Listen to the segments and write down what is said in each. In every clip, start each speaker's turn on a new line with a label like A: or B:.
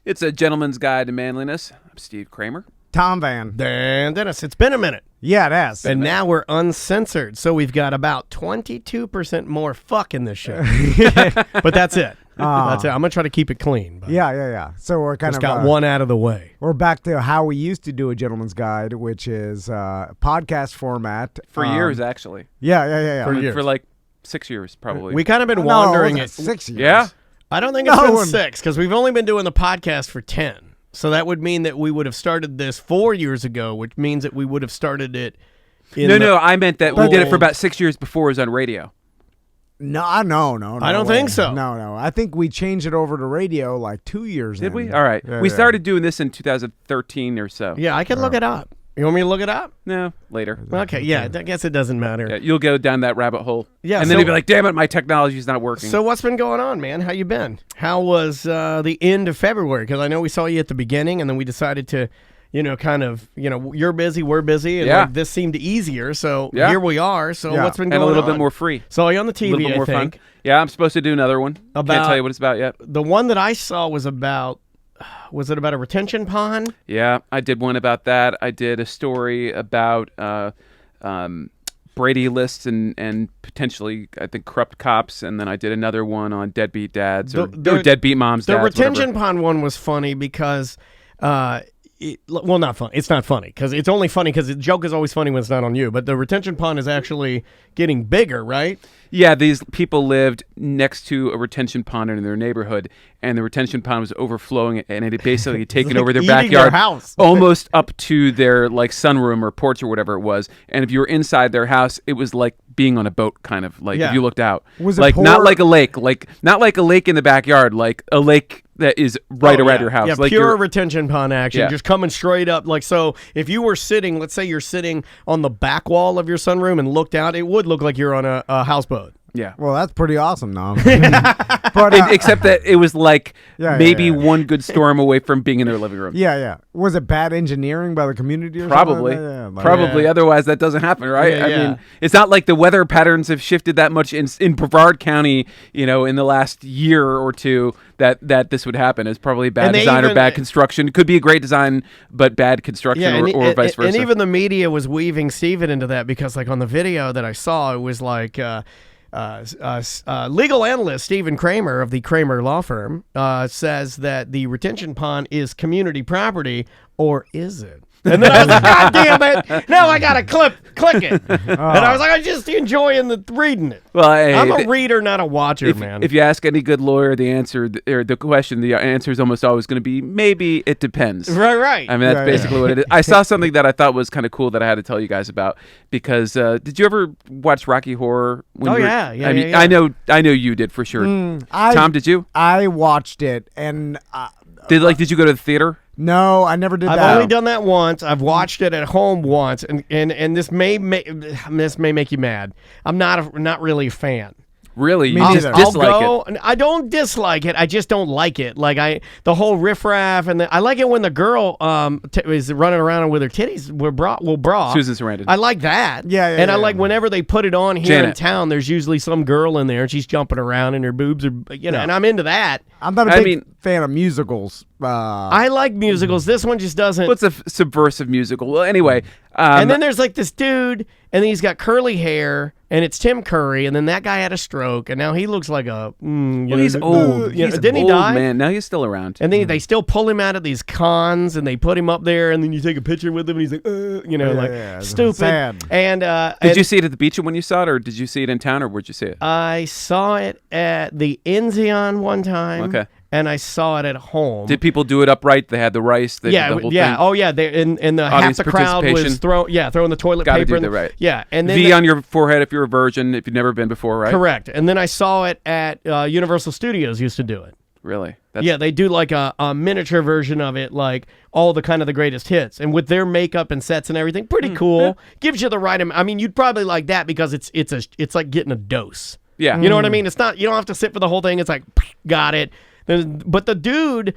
A: It's a gentleman's guide to manliness. I'm Steve Kramer.
B: Tom Van.
C: Dan Dennis. It's been a minute.
B: Yeah, it has.
C: And now we're uncensored, so we've got about 22% more fuck in this show. But that's it. That's it. I'm going to try to keep it clean. But
B: Yeah. So we're kind
C: just
B: of
C: got one out of the way.
B: We're back to how we used to do a gentleman's guide, which is podcast format.
A: For years, actually.
B: Yeah.
A: For like 6 years, probably.
C: We kind of been
B: No,
C: wandering
B: it
C: it.
B: wasn't 6 years.
A: Yeah?
C: I don't think it's been 6 because we've only been doing the podcast for 10. So that would mean that we would have started this 4 years ago, which means that we would have started it in
A: No, I meant that we did it for about 6 years before it was on radio.
B: No.
C: I don't think so.
B: No. I think we changed it over to radio like 2 years.
A: Did we? All right. We started doing this in 2013 or so.
C: Yeah, I can look it up. You want me to look it up?
A: No, later.
C: Okay, yeah, I guess it doesn't matter.
A: Yeah, you'll go down that rabbit hole.
C: Yeah,
A: and then you'll be like, damn it, my technology's not working.
C: So what's been going on, man? How you been? How was the end of February? Because I know we saw you at the beginning, and then we decided to, you're busy, we're busy, and like, this seemed easier, so here we are. So what's been going on?
A: And a little bit more free.
C: Saw you on the TV,
A: a little bit more
C: I think.
A: fun. Yeah, I'm supposed to do another one. Can't tell you what it's about yet.
C: The one that I saw was about... Was it about a retention pond?
A: Yeah, I did one about that. I did a story about Brady lists and potentially, I think, corrupt cops, and then I did another one on deadbeat dads or deadbeat moms.
C: The
A: dads,
C: retention
A: whatever.
C: pond one was funny because, not funny. It's not funny because it's only funny because the joke is always funny when it's not on you. But the retention pond is actually getting bigger, right?
A: Yeah, these people lived next to a retention pond in their neighborhood, and the retention pond was overflowing, and it had basically taken over their backyard,
C: house.
A: almost up to their like sunroom or porch or whatever it was. And if you were inside their house, it was like being on a boat, kind of like if you looked out.
B: Was it
A: like
B: poor?
A: not like a lake, not like a lake in the backyard, like a lake that is right around your house.
C: Yeah,
A: like
C: pure retention pond action,
A: Yeah.
C: just coming straight up. Like, so if you were sitting, let's say you're sitting on the back wall of your sunroom and looked out, it would look like you're on a houseboat.
A: Yeah.
B: Well, that's pretty awesome, Nom. But
A: Except that it was like
B: Yeah.
A: one good storm away from being in their living room.
B: yeah. Was it bad enginening by the community or
A: Probably.
B: something? Yeah, like-
A: Probably.
C: Yeah.
A: Otherwise, that doesn't happen, right?
C: Yeah,
A: I
C: yeah.
A: mean, it's not like the weather patterns have shifted that much in Brevard County, in the last year or two that this would happen. It's probably bad design or bad construction. It could be a great design, but bad construction or vice versa.
C: And even the media was weaving Steven into that because, like, on the video that I saw, it was like... legal analyst Steven Kramer of the Kramer law firm says that the retention pond is community property, or is it? And then I was like, God damn it! Now I gotta click it. And I was like, I'm just enjoying reading it.
A: Well,
C: I'm a reader, not a watcher, man.
A: If you ask any good lawyer, the answer is almost always going to be maybe it depends.
C: Right.
A: I mean, that's basically what it is. I saw something that I thought was kind of cool that I had to tell you guys about because did you ever watch Rocky Horror?
C: Yeah.
A: I know you did for sure. Tom, did you?
B: I watched it, and
A: Did you go to the theater?
B: no, I never did
C: I've
B: that.
C: only done that once. I've watched it at home once, and this may make you mad. I'm not really a fan.
A: Really?
B: Me
A: You just
B: neither.
A: dislike it?
C: I don't dislike it. I just don't like it. Like the whole riffraff, and I like it when the girl is running around with her titties bra.
A: Susan Sarandon.
C: I like that.
B: Yeah,
C: And I
B: yeah.
C: like whenever they put it on here in
A: Janet.
C: town. There's usually some girl in there, and she's jumping around, and her boobs are, and I'm into that.
B: I'm not a
A: I
B: big
A: mean-
B: fan of musicals.
C: I like musicals. This one just doesn't.
A: What's a subversive musical? Well, anyway.
C: And then there's like this dude, and then he's got curly hair, and it's Tim Curry, and then that guy had a stroke, and now he looks like a.
A: he's old. He's
C: didn't he
A: old,
C: die?
A: man. Now he's still around.
C: And then they still pull him out of these cons, and they put him up there, and then you take a picture with him, and he's like,
B: Yeah,
C: stupid.
B: sad.
C: And
A: Did you see it at the beach when you saw it, or did you see it in town, or where'd you see it?
C: I saw it at the Enzion one time.
A: Okay.
C: And I saw it at home.
A: Did people do it upright? They had the rice. They did the whole thing.
C: Oh yeah. They and the half
A: Audience
C: the crowd was
A: participation.
C: throwing the toilet
A: Gotta
C: paper.
A: do that right.
C: Yeah, and then
A: V on your forehead if you're a virgin, if you've never been before, right?
C: correct. And then I saw it at Universal Studios. Used to do it.
A: Really?
C: Yeah, they do like a miniature version of it, like all the kind of the greatest hits, and with their makeup and sets and everything, pretty cool.
A: Yeah.
C: Gives you the right amount. I mean, you'd probably like that because it's like getting a dose.
A: Yeah.
C: You know what I mean? It's not. You don't have to sit for the whole thing. It's like got it. But the dude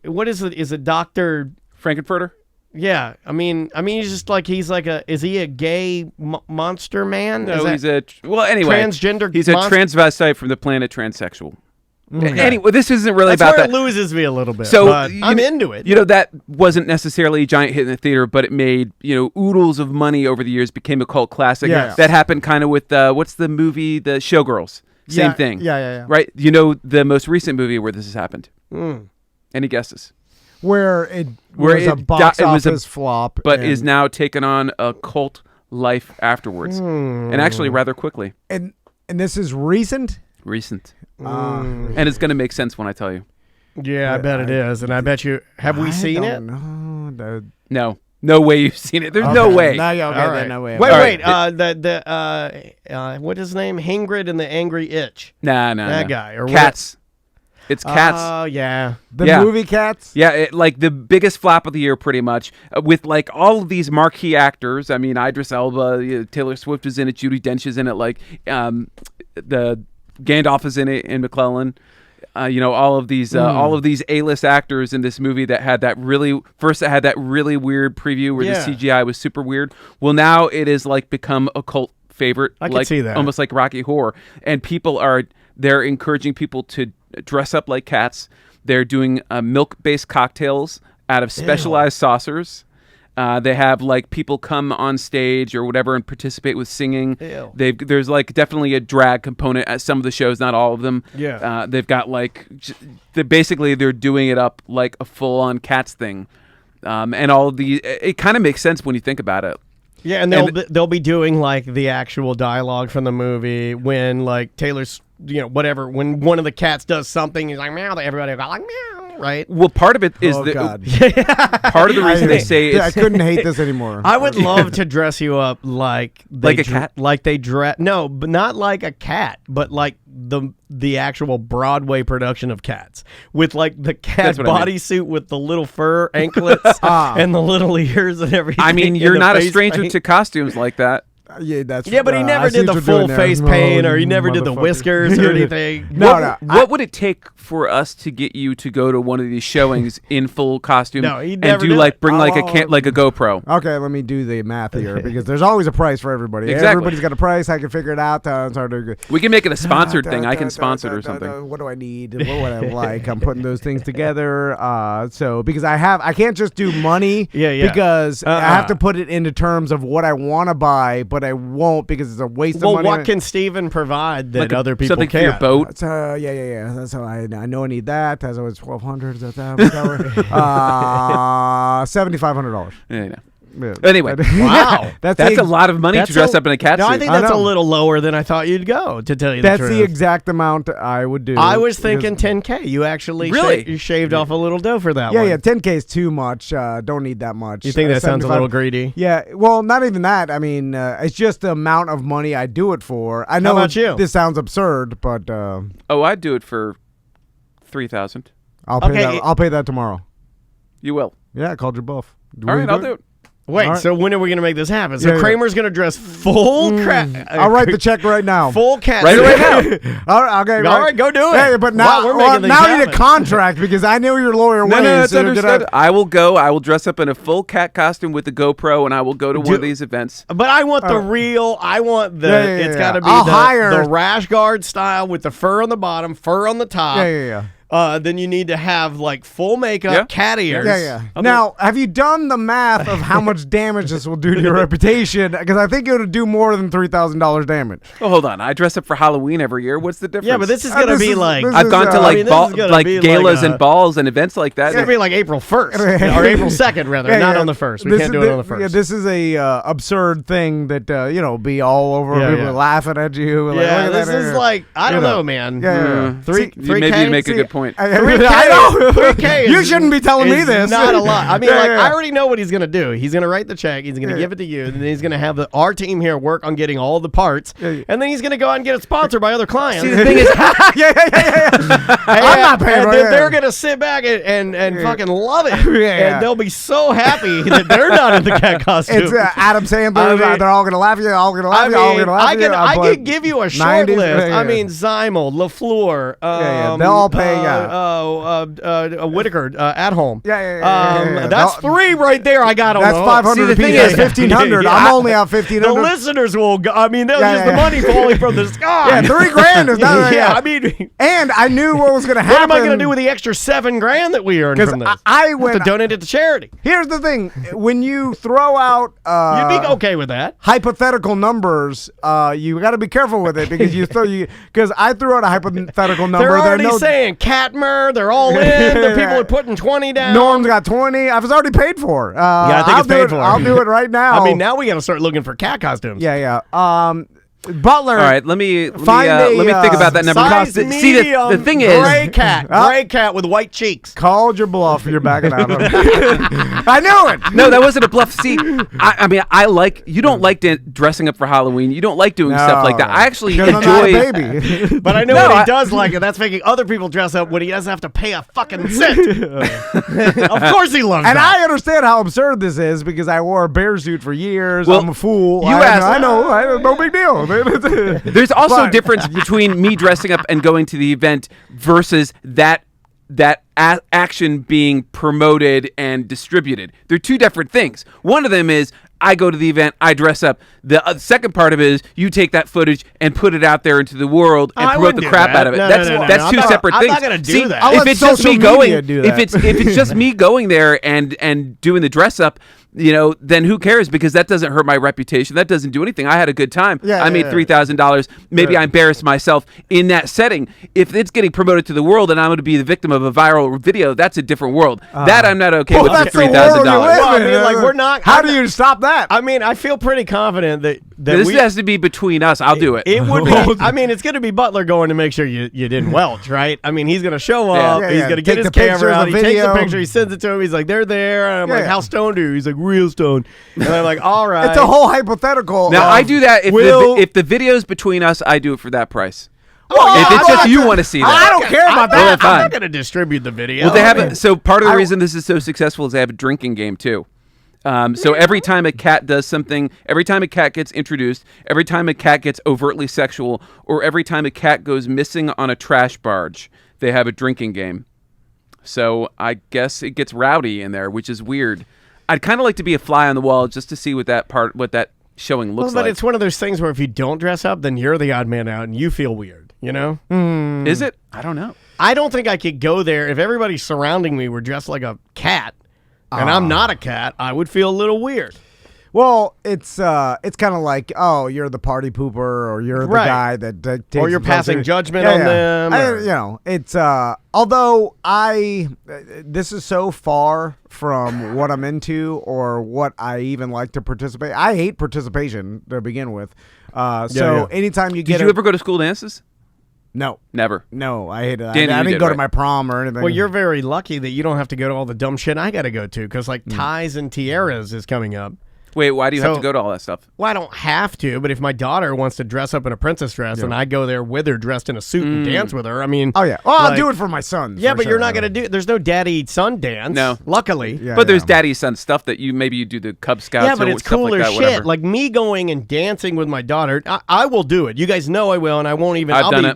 C: what is it? Is it Dr.
A: Frankenfurter?
C: Yeah, I mean, he's just like is he a gay monster man?
A: No, he's a anyway.
C: transgender
A: He's a
C: monster?
A: transvestite from the planet transsexual. Anyway, this isn't really
C: That's
A: about
C: where
A: that.
C: it loses me a little bit.
A: So
C: but I'm into it.
A: You know, that wasn't necessarily a giant hit in the theater, but it made, oodles of money over the years, became a cult classic.
B: Yeah.
A: That happened kind of with, what's the movie, The Showgirls? Same thing.
B: Yeah.
A: Right? You know the most recent movie where this has happened? Any guesses?
B: Where it was a box office flop.
A: But is now taken on a cult life afterwards. And actually rather quickly.
B: And this is recent?
A: Recent. And it's going to make sense when I tell you.
C: Yeah, I bet it is. And I bet you, have we seen it?
A: No. No way you've seen it. There's no way.
B: No, okay,
C: All right.
B: no way.
C: Wait. What is his name? Hingrid and the Angry Itch.
A: Nah.
C: That guy. Or
A: Cats. It's Cats.
C: Oh, yeah.
B: The movie Cats?
A: Yeah, like the biggest flop of the year, pretty much, with like all of these marquee actors. I mean, Idris Elba, Taylor Swift is in it, Judi Dench is in it, like the Gandalf is in it, and McClellan. All of these A-list actors in this movie that had that really weird preview where the CGI was super weird. Well, now it is like become a cult favorite.
C: I can see that.
A: Almost like Rocky Horror, and they're encouraging people to dress up like cats. They're doing milk-based cocktails out of specialized saucers. They have like people come on stage or whatever and participate with singing. There's like definitely a drag component at some of the shows, not all of them.
C: Yeah.
A: They've got like they're doing it up like a full-on Cats thing, and all of it kind of makes sense when you think about it.
C: Yeah, and they'll be doing like the actual dialogue from the movie when like Taylor's whatever, when one of the cats does something, he's like meow, everybody will go like meow, right?
A: Well, part of it is part of the reason they say
B: I couldn't hate this anymore.
C: I would love to dress you up like
A: a cat,
C: like they dress. No, but not like a cat, but like the actual Broadway production of Cats with like the cat bodysuit with the little fur anklets and the little ears and everything.
A: I mean, you're not a stranger to costumes like that.
B: Yeah,
C: but he never did the full face paint, or he never did the whiskers or anything.
B: No.
A: What would it take for us to get you to go to one of these showings in full costume?
C: No, he never
A: and
C: did.
A: bring like a GoPro.
B: Okay, let me do the math here because there's always a price for everybody.
A: Exactly.
B: Everybody's got a price. I can figure it out.
A: We can make it a sponsored thing. I can sponsor it or something.
B: What do I need? What would I like? I'm putting those things together. So because I can't just do money. Because I have to put it into terms of what I want to buy, but I won't because it's a waste of money.
C: Well, what can Steven provide that other people
A: something
C: can't?
A: For your boat?
B: Yeah. That's how I know I need that. That's always $1,200. Is that $7,500.
A: Yeah. Anyway,
B: wow,
A: that's a lot of money to dress up in a cat suit.
C: No, I think that's a little lower than I thought you'd go. To tell you
B: the
C: truth,
B: that's the exact amount I would do.
C: I was thinking $10K. You actually you shaved off a little dough for that one.
B: Yeah, $10K is too much. Don't need that much.
C: You think that sounds a little greedy?
B: Yeah, well, not even that. I mean, it's just the amount of money I do it for. I know
C: How about you?
B: This sounds absurd, but
A: I'd do it for $3,000.
B: I'll pay that tomorrow.
A: You will.
B: Yeah, I called your bluff.
A: All right, I'll do it.
C: Wait, so when are we going to make this happen? So Kramer's going to dress full
B: I'll write the check right now.
C: Full cat.
A: Right now.
B: All right,
C: go do it.
B: Hey, but now I need a contract because I know your lawyer ways.
A: No, it's understood. I will go. I will dress up in a full cat costume with the GoPro, and I will go to one of these events.
C: But I want the real. I want the. It's got to be the rash guard style with the fur on the bottom, fur on the top.
B: Yeah.
C: Then you need to have like full makeup, cat ears.
B: Yeah. Now, have you done the math of how much damage this will do to your reputation? Because I think it'll do more than $3,000 damage.
A: Well, hold on. I dress up for Halloween every year. What's the difference?
C: Yeah, but this is gonna be like
A: I've gone to like galas and balls and events like that.
C: It's gonna be like April 1st or April 2nd rather, not on the 1st. We can't do it on the 1st.
B: Yeah, this is a absurd thing that be all over. People laughing at you.
C: Yeah, this is like I don't know, man.
B: Yeah.
A: Maybe you make a good point.
C: 3K, I know. 3K
B: you shouldn't be telling me this.
C: Not a lot. I mean, I already know what he's going to do. He's going to write the check. He's going to give it to you. And then he's going to have our team here work on getting all the parts. And then he's going to go out and get it sponsored by other clients.
A: See, the thing is,
B: I'm not paying for it.
C: They're going to sit back and fucking love it. And they'll be so happy that they're not in the cat costume.
B: It's Adam Sandler. They're all going to laugh at you. All going to laugh at you. All going to laugh at you.
C: I could give you a short list. I mean, Zymel, LaFleur.
B: They'll all pay.
C: Whitaker at home.
B: Yeah.
C: That's 3 right there. I got on
B: That's 500
A: the thing
B: apiece.
A: is,
B: 1,500. I'm only out 1,500.
C: The listeners will. I mean, that's just the money falling from the sky.
B: Yeah, $3,000 is not.
C: Yeah, I mean,
B: and I knew what was going to happen.
C: what am I going to do with the extra $7,000 that we earned from this?
B: I went
C: to donate it to charity.
B: Here's the thing: when you throw out,
C: you'd be okay with that.
B: Hypothetical numbers, you got to be careful with it because because I threw out a hypothetical number.
C: They're already saying Catmer. They're all in. The people are putting 20 down.
B: Norm's got 20. I was already paid for.
C: I think it's paid for.
B: I'll do it right now.
C: I mean, now we got to start looking for cat costumes.
B: Yeah. Butler.
A: All right, let me think about that number.
C: Size medium,
A: the thing is,
C: gray cat with white cheeks.
B: Called your bluff. You're backing out of it. I knew it.
A: No, that wasn't a bluff. See, I mean, you don't like dressing up for Halloween. You don't like doing stuff like that. I actually enjoy.
B: Baby.
C: But I know what he does like it. That's making other people dress up when he doesn't have to pay a fucking cent. Of course he loves that.
B: And I understand how absurd this is because I wore a bear suit for years.
A: Well,
B: I'm a fool.
A: I
B: know. No big deal.
A: There's also a difference between me dressing up and going to the event versus that action being promoted and distributed. They're two different things. One of them is I go to the event, I dress up. The second part of it is you take that footage and put it out there into the world and promote the crap out of it. That's two separate things.
C: I'm not going to do that.
A: If it's just me going, if it's just me going there and doing the dress up, then who cares? Because that doesn't hurt my reputation. That doesn't do anything. I had a good time. I made $3,000. Maybe I embarrassed myself in that setting. If it's getting promoted to the world and I'm going to be the victim of a viral video, that's a different world. That I'm not okay with for $3,000.
C: Well, we're not.
B: How do you stop that?
C: I mean, I feel pretty confident that
A: this has to be between us. I'll do it.
C: It would be. I mean, it's going to be Butler going to make sure you didn't welch, right? I mean, he's going to show up. He's going to get his camera out. He takes a picture. He sends it to him. He's like, they're there. And I'm like, how stoned are you? He's like, real stoned. And I'm like, all right.
B: It's a whole hypothetical.
A: Now, I do that if the video's between us, I do it for that price.
B: Well,
A: if it's just you want to see that.
B: I don't care about that.
C: I'm not going to distribute the video.
A: Well, they have so part of the reason this is so successful is they have a drinking game, too. So every time a cat does something, every time a cat gets introduced, every time a cat gets overtly sexual, or every time a cat goes missing on a trash barge, they have a drinking game. So I guess it gets rowdy in there, which is weird. I'd kind of like to be a fly on the wall just to see what that showing looks like.
C: But it's one of those things where if you don't dress up, then you're the odd man out and you feel weird,
A: Is it? I don't know.
C: I don't think I could go there if everybody surrounding me were dressed like a cat and I'm not a cat. I would feel a little weird.
B: Well, it's kind of like, oh, you're the party pooper, or you're the guy that takes,
C: or you're passing judgment on them.
B: It's although this is so far from what I'm into or what I even like to participate. I hate participation to begin with. Anytime you get,
A: did you ever go to school dances?
B: No.
A: Never.
B: No, I hate it. I
A: didn't
B: go to my prom or anything.
C: Well, you're very lucky that you don't have to go to all the dumb shit I got to go to because ties and tiaras is coming up.
A: Wait, why do you have to go to all that stuff?
C: Well, I don't have to, but if my daughter wants to dress up in a princess dress and I go there with her dressed in a suit and dance with her, I mean...
B: Oh, yeah. Well, I'll do it for my son.
C: Yeah, but you're not going to do... There's no daddy-son dance.
A: No.
C: Luckily.
A: Yeah, but there's daddy-son stuff that maybe you do the Cub Scouts
C: yeah, but it's
A: stuff
C: cooler
A: like that,
C: shit.
A: whatever.
C: Like me going and dancing with my daughter, I will do it. You guys know I will, and I won't even...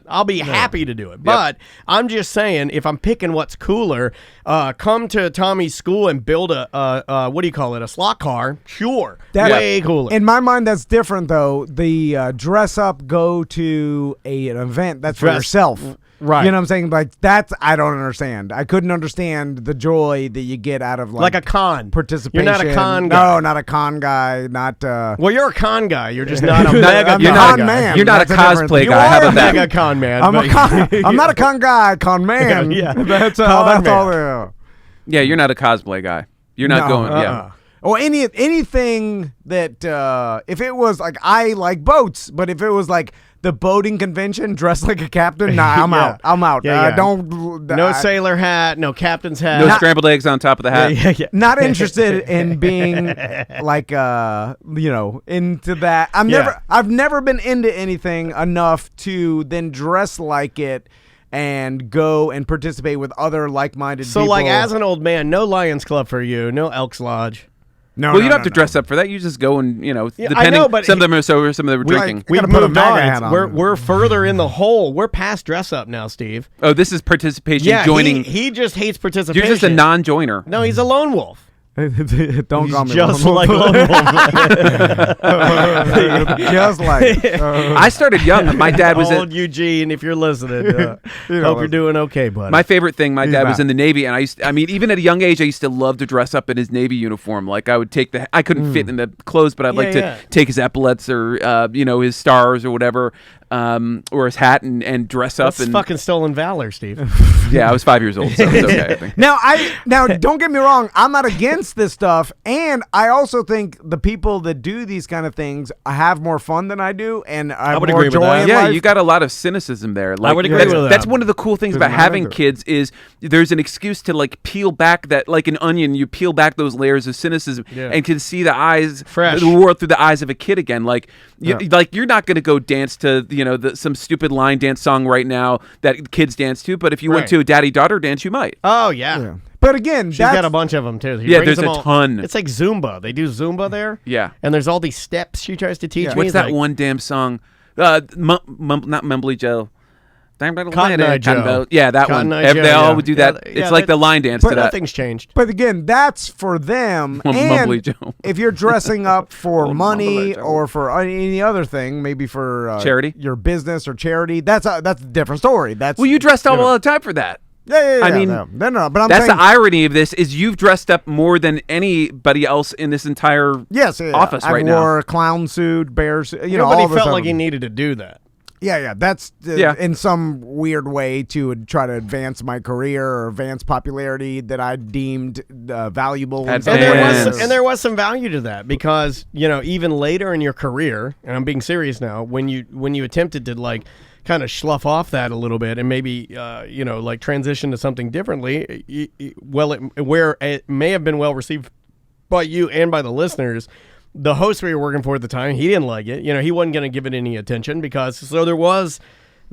C: I'll be happy to do it. Yep. But I'm just saying, if I'm picking what's cooler, come to Tommy's school and build a what do you call it? A slot car. Sure. Way cooler.
B: In my mind, that's different, though. The dress up, go to an event, that's for yourself.
C: Right.
B: You know what I'm saying? Like, that's, I don't understand. I couldn't understand the joy that you get out of,
C: like a con.
B: Participation.
C: You're not a con guy.
B: No, not a con guy. Not,
C: well, you're a con guy. You're just not a mega
B: con man.
A: You're not a cosplay guy. How about that?
C: Mega con man.
B: I'm not a con guy, con man.
C: Yeah.
B: That's all.
A: Yeah, you're not a cosplay guy. You're not going, yeah.
B: Or anything that, if it was like, I like boats, but if it was like the boating convention dressed like a captain, nah, I'm out. I'm out.
C: No sailor hat, no captain's hat.
A: No scrambled eggs on top of the hat.
B: Not interested in being like, into that. I've never been into anything enough to then dress like it and go and participate with other like-minded people.
C: So, like, as an old man, no Lions Club for you, no Elks Lodge.
B: No,
A: well, you don't have to dress up for that. You just go and, depending.
C: I know, but
A: some of them are sober, some of them are drinking.
C: We
B: gotta put a
C: moved
B: MAGA
C: on.
B: hat on.
C: We're further in the hole. We're past dress up now, Steve.
A: Oh, this is participation,
C: Yeah,
A: joining.
C: he just hates participation.
A: You're just a non-joiner.
C: No, he's a lone wolf.
B: Don't call me
C: Just
B: lone
C: like
B: wolf.
C: lone wolf.
B: Just like.
A: I started young. My dad was
C: Old Eugene, if you're listening, hope you're doing okay, buddy.
A: my favorite thing. My dad was
B: not.
A: in the Navy, and even at a young age, I used to love to dress up in his Navy uniform. Like I would take I couldn't fit in the clothes, but I'd like to take his epaulets or his stars or whatever, or his hat and dress up.
C: That's
A: and
C: fucking stolen valor, Steve.
A: yeah, I was 5 years old, so it was okay. I think.
B: Now, don't get me wrong. I'm not against this stuff, and I also think the people that do these kind of things have more fun than I do, and I have
C: would
B: more
C: agree with
B: joy
C: that.
B: in
A: Yeah,
B: life.
A: you got a lot of cynicism there. Like,
C: I would agree
A: that's,
C: with that.
A: That's one of the cool things about
B: I'm
A: having
B: into it.
A: kids is there's an excuse to like peel back that, like an onion, you peel back those layers of cynicism and can see the eyes,
C: Fresh.
A: the world through the eyes of a kid again. Like, you're not going to go dance to some stupid line dance song right now that kids dance to, but if you went
C: Right.
A: to a daddy-daughter dance, you might.
C: Oh, yeah.
B: Yeah. But again,
C: She's got a bunch of them, too. He
A: Yeah,
C: brings
A: there's
C: them
A: a ton.
C: It's like Zumba. They do Zumba there.
A: Yeah.
C: And there's all these steps she tries to teach me.
A: What's
C: It's
A: that
C: like,
A: one damn song? Not Mumbly Joe.
C: Cotton Eye Joe.
A: Yeah, that
C: Cotton
A: one.
C: Eye
A: They
C: Joe,
A: all
C: yeah.
A: would do
C: Yeah,
A: that.
C: yeah,
A: It's like the line dance to that.
C: Nothing's changed.
B: But again, that's for them.
A: Mumbly
B: And
A: Joe.
B: if you're dressing up for money
A: Joe.
B: or for any other thing, maybe for
A: Charity?
B: your business or charity, that's a different story. That's
A: Well, you dressed up all the time for that.
B: yeah.
A: I mean,
B: no. But I'm
A: That's
B: saying,
A: the irony of this: is you've dressed up more than anybody else in this entire
B: yes,
A: office
B: I
A: right
B: wore
A: now.
B: a clown suit, bear suit,
C: Nobody
B: all this
C: felt
B: stuff.
C: like he needed to do that.
B: Yeah. That's in some weird way to try to advance my career or advance popularity that I deemed valuable.
A: And
C: There was some value to that because even later in your career, and I'm being serious now, when you attempted to like kind of slough off that a little bit and maybe like transition to something differently, where it may have been well received by you and by the listeners. The host we were working for at the time, he didn't like it. He wasn't going to give it any attention so there was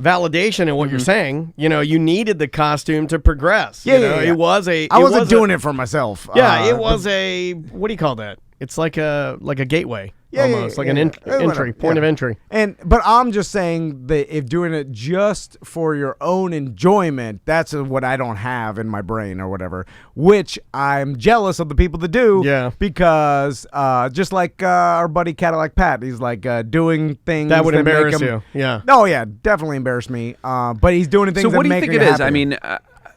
C: validation in what you're saying. You needed the costume to progress.
B: Yeah.
C: It was a.
B: I wasn't doing it for myself.
C: Yeah, it was a. What do you call that? It's like a gateway. Almost like an entry point of entry.
B: But I'm just saying that if doing it just for your own enjoyment, that's what I don't have in my brain or whatever, which I'm jealous of the people that do.
C: Yeah.
B: Because just like our buddy Cadillac Pat, he's like doing things
C: That would
B: make
C: embarrass
B: him,
C: you. Yeah.
B: Oh yeah, definitely embarrass me. But he's doing things.
A: So what do you think it is? I mean,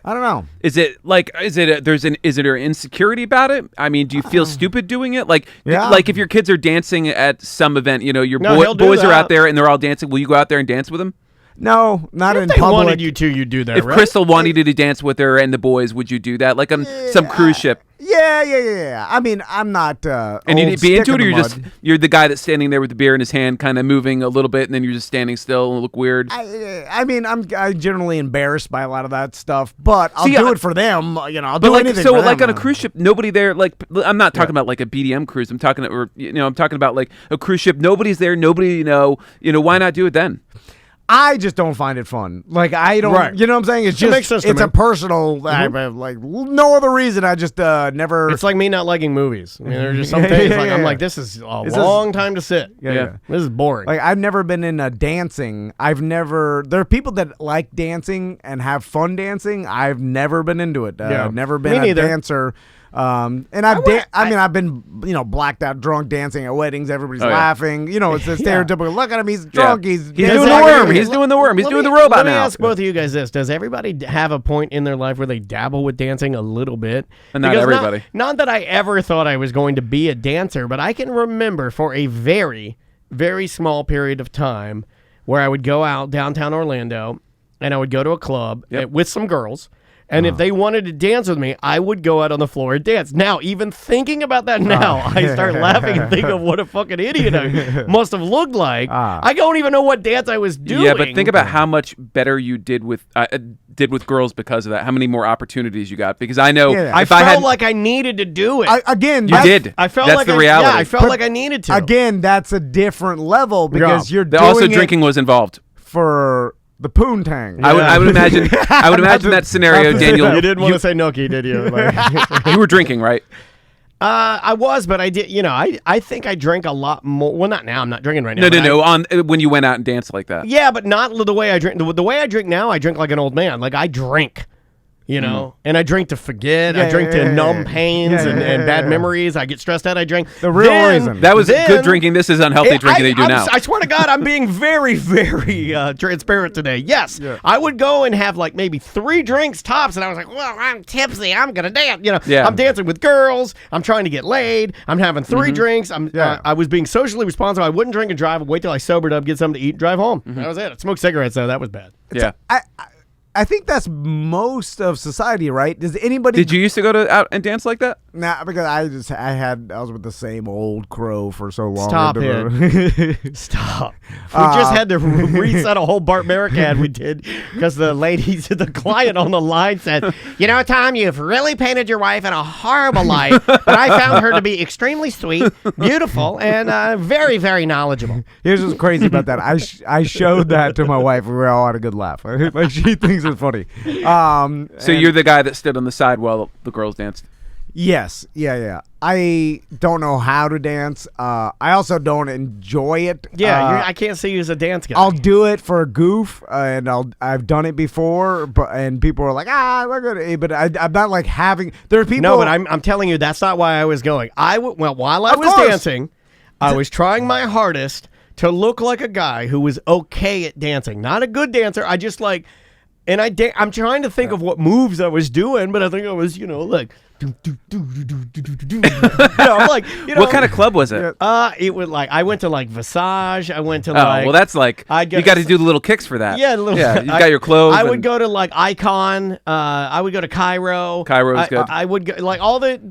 B: I don't know.
A: is it an insecurity about it? I mean, do you feel stupid doing it? Like,
B: Yeah.
A: like if your kids are dancing at some event, your
C: he'll do
A: boys are
C: that.
A: out there and they're all dancing. Will you go out there and dance with them?
B: No, not in
C: If they
B: public.
C: wanted you to, you'd do that,
A: If
C: right?
A: Crystal wanted you to dance with her and the boys, would you do that? Like on some cruise ship?
B: Yeah. I mean, I'm not.
A: And
B: old
A: you'd be
B: stick
A: into
B: in
A: it, or
B: the
A: you're
B: mud.
A: the guy that's standing there with the beer in his hand, kind of moving a little bit, and then you're just standing still and look weird.
B: I mean, I'm generally embarrassed by a lot of that stuff, but I'll
A: See,
B: do it for them. I'll
A: But
B: do
A: like,
B: anything.
A: so
B: for
A: like
B: them.
A: on a cruise ship, nobody there. Like, I'm not talking about like a BDM cruise. I'm talking about like a cruise ship. Nobody's there. Nobody, why not do it then?
B: I just don't find it fun. Like I don't,
C: Right.
B: you know what I'm saying? It's
C: It
B: just,
C: makes sense to
B: it's
C: me.
B: a personal, I have, like no other reason. I just never.
C: It's like me not liking movies. I mean, there's just some days like I'm
B: Yeah.
C: like, this is a
B: This
C: long time to sit.
A: Yeah.
C: This is boring.
B: Like I've never been in a dancing. There are people that like dancing and have fun dancing. I've never been into it.
C: Yeah.
B: Never been
C: Me
B: a
C: neither.
B: dancer. And I've I've been blacked out drunk dancing at weddings. Everybody's
A: Oh, yeah.
B: laughing. It's a stereotypical. Look at him. He's drunk. He's
A: doing
B: dancing
A: the
B: like
A: worm.
B: crazy."
A: He's doing the worm. He's doing the
C: Let
A: robot
C: me
A: now.
C: ask both of you guys this: does everybody have a point in their life where they dabble with dancing a little bit?
A: And not
C: Because
A: everybody.
C: Not that I ever thought I was going to be a dancer, but I can remember for a very, very small period of time where I would go out downtown Orlando and I would go to a club with some girls. And if they wanted to dance with me, I would go out on the floor and dance. Now, even thinking about that now, I start laughing and think of what a fucking idiot I must have looked like. I don't even know what dance I was doing.
A: Yeah, but think about how much better you did with girls because of that. How many more opportunities you got? Because I know
B: Yeah.
C: I
A: if
C: felt
A: had,
C: like I needed to do it.
A: you did.
C: I felt
A: That's
C: like
A: the reality.
C: Yeah, I felt like I needed to.
B: Again, that's a different level because you're doing
A: Also,
B: it
A: drinking was involved.
B: for the poontang.
A: I would imagine. That scenario, Daniel.
C: You didn't want to say Nookie, did you? Like,
A: You were drinking, right?
C: I was, but I did. I think I drank a lot more. Well, not now. I'm not drinking right now.
A: No. When you went out and danced like that.
C: Yeah, but not the way I drink. The way I drink now, I drink like an old man. Like I drink. And I drink to forget. I drink to numb pains and bad memories. I get stressed out. I drink.
B: The real reason.
A: That was good drinking. This is unhealthy drinking that you do now.
C: I swear to God, I'm being very, very transparent today. Yes, I would go and have like maybe 3 drinks tops, and I was like, well, I'm tipsy. I'm going to dance. I'm dancing with girls. I'm trying to get laid. I'm having 3 drinks. I was being socially responsible. I wouldn't drink and drive. I'd wait till I sobered up, get something to eat, and drive home. That was it. I smoked cigarettes, though. That was bad.
A: Yeah.
B: I think that's most of society, right? Does anybody?
A: Did you used to go out and dance like that?
B: Nah, because I was with the same old crow for so long.
C: Stop it! Stop. We just had to reset a whole Bart Merrick ad we did because the client on the line said, Tom, you've really painted your wife in a horrible light, but I found her to be extremely sweet, beautiful, and very, very knowledgeable.
B: Here's what's crazy about that. I showed that to my wife. We all had a good laugh. Like she thinks it's funny.
A: So you're the guy that stood on the side while the girls danced?
B: Yes. Yeah. I don't know how to dance. I also don't enjoy it.
C: Yeah, I can't see you as a dance guy.
B: I'll do it for a goof, and I've done it before, and people are like, look at it. But I'm not like having. There are people.
C: No, but I'm telling you, that's not why I was going. While I was dancing, I was trying my hardest to look like a guy who was okay at dancing. Not a good dancer. I just like. And I'm trying to think of what moves I was doing, but I think I was, like, I'm like,
A: what kind of club was it?
C: It was like I went to like Visage. I went to
A: well, that's like you got to do the little kicks for that.
C: Yeah,
A: you got your clothes.
C: I would go to like Icon. I would go to Cairo.
A: Cairo's good.
C: I would go like all the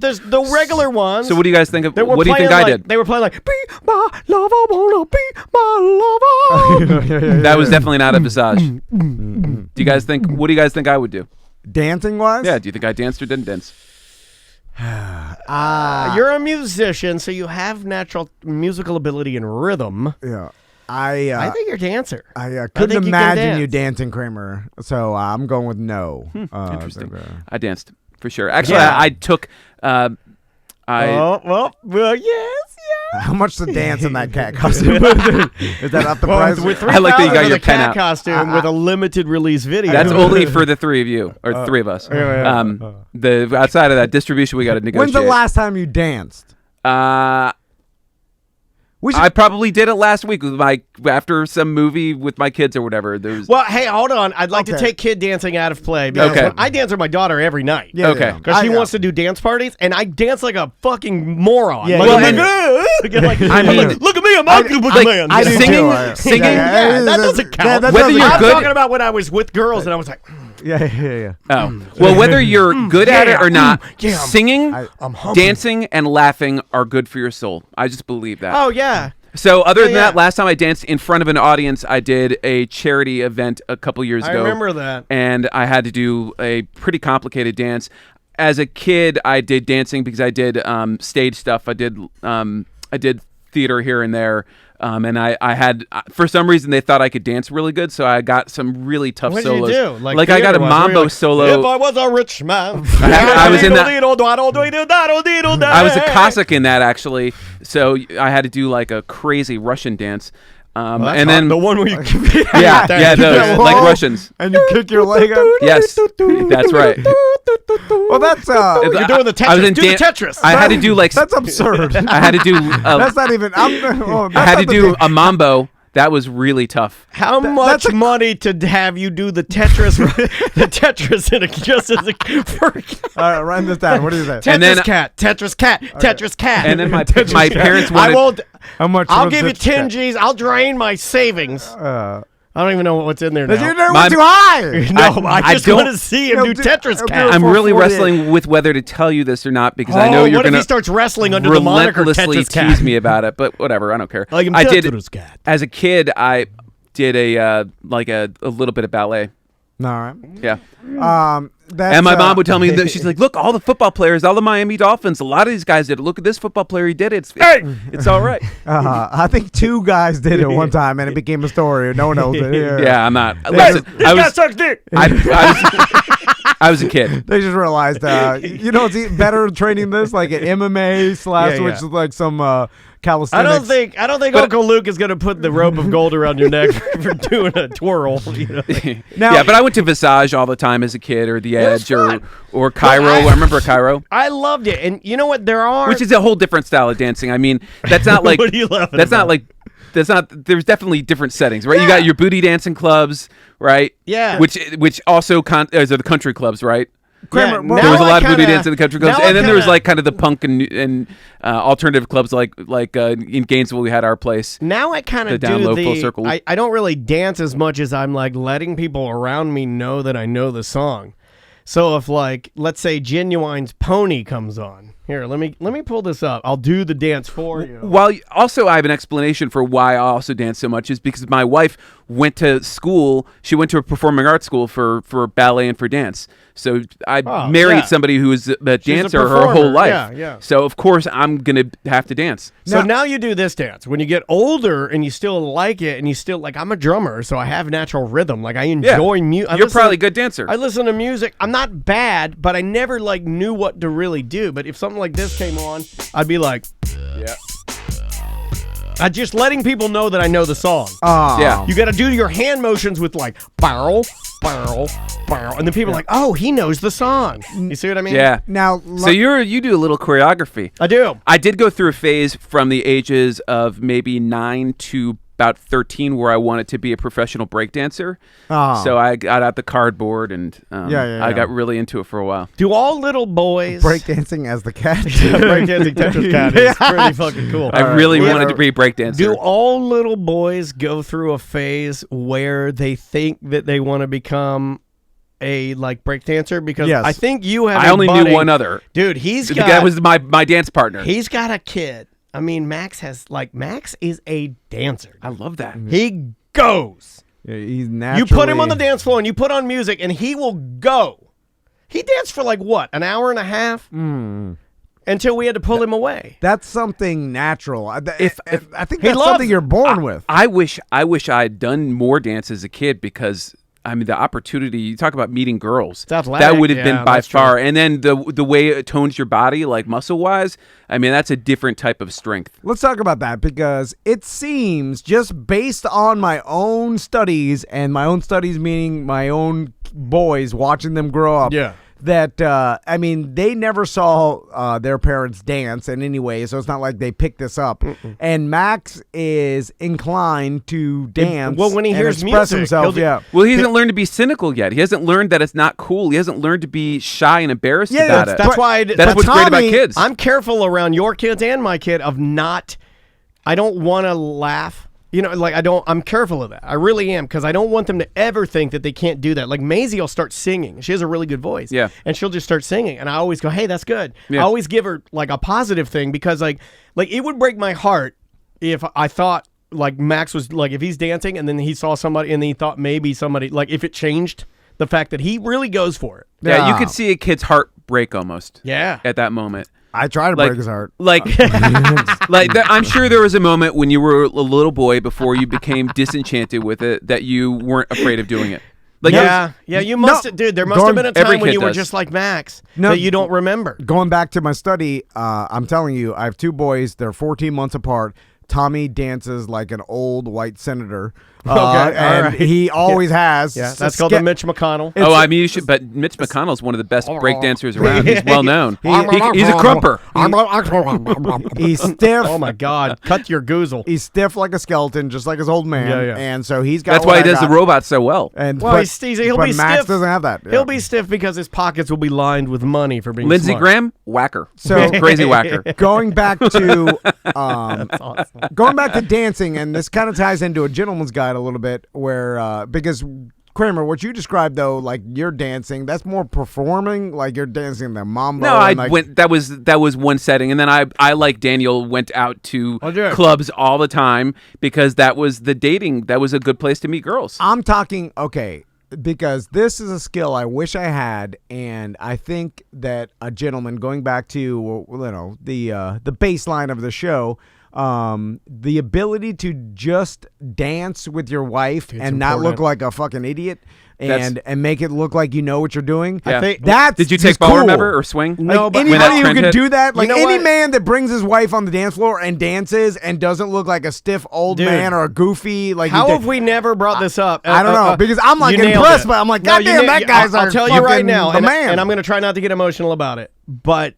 C: regular ones.
A: So what do you guys think of? What do you think I did?
C: They were playing like "Be My Lover, Wanna Be My Lover."
A: That was definitely not a Visage. Do you guys think? What do you guys think I would do?
B: Dancing wise?
A: Yeah. Do you think I danced or didn't dance?
C: You're a musician, so you have natural musical ability and rhythm.
B: Yeah.
C: I think you're a dancer.
B: I couldn't imagine you dancing, Kramer. So I'm going with no.
A: Interesting. I danced for sure. Actually, I took.
C: Yes.
B: How much to dance in that cat costume? Is that up the price?
A: I like that you got your pen
C: cat
A: out.
C: Costume with a limited release video.
A: That's only for the 3 of you or 3 of us. The outside of that distribution, we got to negotiate.
B: When's the last time you danced?
A: I probably did it last week with after some movie with my kids or whatever.
C: Well, hey, hold on. I'd like to take kid dancing out of play.
A: Okay.
C: I dance with my daughter every night.
B: Yeah,
A: okay.
C: Because she wants to do dance parties, and I dance like a fucking moron.
B: Yeah,
C: look at me, I'm Octopus Man.
A: Singing.
C: Yeah, that doesn't count.
A: Whether you're
C: I'm
A: good,
C: talking about when I was with girls, and I was like.
B: Yeah.
A: Oh. Well, whether you're good at it or not, singing, dancing, and laughing are good for your soul. I just believe that.
C: Oh, yeah.
A: So other than that, last time I danced in front of an audience, I did a charity event a couple years ago.
C: I remember that.
A: And I had to do a pretty complicated dance. As a kid, I did dancing because I did stage stuff. I did theater here and there. And I had, for some reason, they thought I could dance really good, so I got some really tough solos.
C: What did you do?
A: Like I got a mambo solo.
C: If I was a rich man.
A: I was in that. I was a Cossack in that, actually. So I had to do like a crazy Russian dance. And then
C: the one where you
A: those like Russians,
B: and you kick your leg up.
A: Yes, that's right.
B: Well, that's
C: you're doing the Tetris. Do the Tetris.
A: I had to do like
B: that's absurd.
A: I had to do.
B: That's not even. I
A: had to do a mambo. That was really tough.
C: How much money to have you do the Tetris? The Tetris in just as a.
B: All right, run this down. What do you say?
C: Tetris cat. Tetris cat.
A: And then my parents wanted.
C: I won't.
B: How much?
C: I'll give you 10 G's. I'll drain my savings. I don't even know what's in there now.
B: You're too high.
C: No, I just want to see him do Tetris cat.
A: I'm really wrestling with whether to tell you this or not because I know you're going to.
C: What if he starts wrestling under the moniker Tetris cat?
A: Tease me about it, but whatever. I don't care.
C: Like
A: I did. As a kid, I did a little bit of ballet.
B: All right.
A: Yeah. And my mom would tell me that she's like, look, all the football players, all the Miami Dolphins, a lot of these guys did it. Look at this football player, he did it. It's all right.
B: I think 2 guys did it one time, and it became a story. No one else did it.
A: Yeah, I'm not.
C: Listen, this guy sucks dick.
A: I was a kid.
B: They just realized, it's better training this like an MMA / which is like some calisthenics.
C: I don't think Uncle Luke is going to put the rope of gold around your neck for doing a twirl.
A: Now, but I went to Visage all the time as a kid, or The Edge, or Cairo. I remember Cairo.
C: I loved it, and you know what?
A: Which is a whole different style of dancing. I mean, that's not like
C: what are you laughing
A: that's
C: about?
A: not like. There's definitely different settings, right? You got your booty dancing clubs, right?
C: Yeah.
A: Which also are the country clubs, right?
C: Kramer,
A: there was a lot of booty dancing in the country clubs, and then there was like kind of the punk and alternative clubs, like in Gainesville we had Our Place.
C: Now I kind of
A: down
C: do
A: low full circle.
C: I don't really dance as much as I'm like letting people around me know that I know the song. So if like let's say Genuine's Pony comes on. Here, let me pull this up. I'll do the dance for you.
A: Well, also I have an explanation for why I also dance so much is because my wife went to school. She went to a performing arts school for ballet and for dance. So I married somebody who was a dancer her whole life.
C: Yeah.
A: So of course I'm gonna have to dance.
C: So now you do this dance. When you get older and you still like it, and you still like, I'm a drummer, so I have natural rhythm. Like I enjoy music.
A: You're probably a good dancer.
C: I listen to music. I'm not bad, but I never like knew what to really do. But if something like this came on, I'd be like,
A: yeah.
C: I'm just letting people know that I know the song.
A: Yeah.
C: You got to do your hand motions with like barrel, barrel, barrel, and then people are like, oh, he knows the song. You see what I mean?
A: Yeah.
B: Now,
A: so you do a little choreography.
C: I do.
A: I did go through a phase from the ages of maybe 9 to about 13 where I wanted to be a professional breakdancer. So I got out the cardboard and I got really into it for a while.
C: Do all little boys
B: breakdancing as the cat?
C: Breakdancing Tetris cat is pretty fucking cool.
A: I really wanted to be a breakdancer.
C: Do all little boys go through a phase where they think that they want to become a like breakdancer? Because I think you have.
A: I only knew one other
C: dude.
A: That was my dance partner.
C: He's got a kid. I mean, Max is a dancer.
A: I love that.
C: He goes.
B: Yeah, he's naturally.
C: You put him on the dance floor and you put on music and he will go. He danced for like what, an hour and a half? Until we had to pull him away.
B: That's something natural. I think
C: that's
B: something you're born with.
A: I wish I had done more dance as a kid because I mean the opportunity. You talk about meeting girls. That would have been by far. True. And then the way it tones your body, like muscle wise. I mean that's a different type of strength.
B: Let's talk about that because it seems just based on my own studies and my own studies meaning my own boys watching them grow up.
C: Yeah.
B: That I mean, they never saw their parents dance in any way, so it's not like they picked this up. And Max is inclined to dance.
C: Well, when he hears
B: express
C: music,
B: himself,
A: Well, he hasn't learned to be cynical yet. He hasn't learned that it's not cool. He hasn't learned to be shy and embarrassed about it.
C: That's why.
A: That's what's great about kids.
C: I'm careful around your kids and my kid of not. I don't want to laugh. You know, like I'm careful of that. I really am because I don't want them to ever think that they can't do that. Like Maisie will start singing. She has a really good voice.
A: Yeah.
C: And she'll just start singing. And I always go, hey, that's good.
A: Yeah.
C: I always give her like a positive thing because like it would break my heart if I thought like Max was like, if he's dancing and then he saw somebody and he thought maybe somebody, like if it changed the fact that he really goes for it.
A: Yeah, you could see a kid's heart break almost.
C: Yeah.
A: At that moment.
B: I try to break his heart.
A: I'm sure there was a moment when you were a little boy before you became disenchanted with it that you weren't afraid of doing it.
C: You must, dude. There must have been a time when you were just like Max that you don't remember.
B: Going back to my study, I'm telling you, I have two boys. They're 14 months apart. Tommy dances like an old white senator. He always has.
C: Yeah, that's called the Mitch McConnell.
A: I mean, but Mitch McConnell's one of the best breakdancers around. He's well known. He's a crumper.
B: He's stiff.
C: Oh my God! Cut your goozle.
B: He's stiff like a skeleton, just like his old man.
C: Yeah.
B: And so he's got.
A: That's why he does the robot so well.
B: And
C: he'll be stiff.
B: Max doesn't have that. Yeah.
C: He'll be stiff because his pockets will be lined with money for being
A: Lindsey
C: smart.
A: Graham, whacker.
B: So
A: crazy whacker.
B: Going back to going back to dancing, and this kind of ties into a gentleman's guide a little bit, where because Kramer, what you described though, like you're dancing, that's more performing, like you're dancing the mambo.
A: No, that was one setting, and then I like Daniel went out to clubs all the time because that was the dating. That was a good place to meet girls.
B: I'm talking because this is a skill I wish I had, and I think that a gentleman, going back to the baseline of the show, the ability to just dance with your wife and not look like a fucking idiot and make it look like you know what you're doing.
A: Yeah.
B: I think that's
A: Did you take ballroom ever or swing?
B: No, but anybody who can do that, like any man that brings his wife on the dance floor and dances and doesn't look like a stiff old man or a goofy, like
C: how have we never brought this up?
B: I don't know because I'm like impressed, but I'm like, goddamn, that guy's
C: I'll tell you right now,
B: man.
C: And I'm going to try not to get emotional about it, but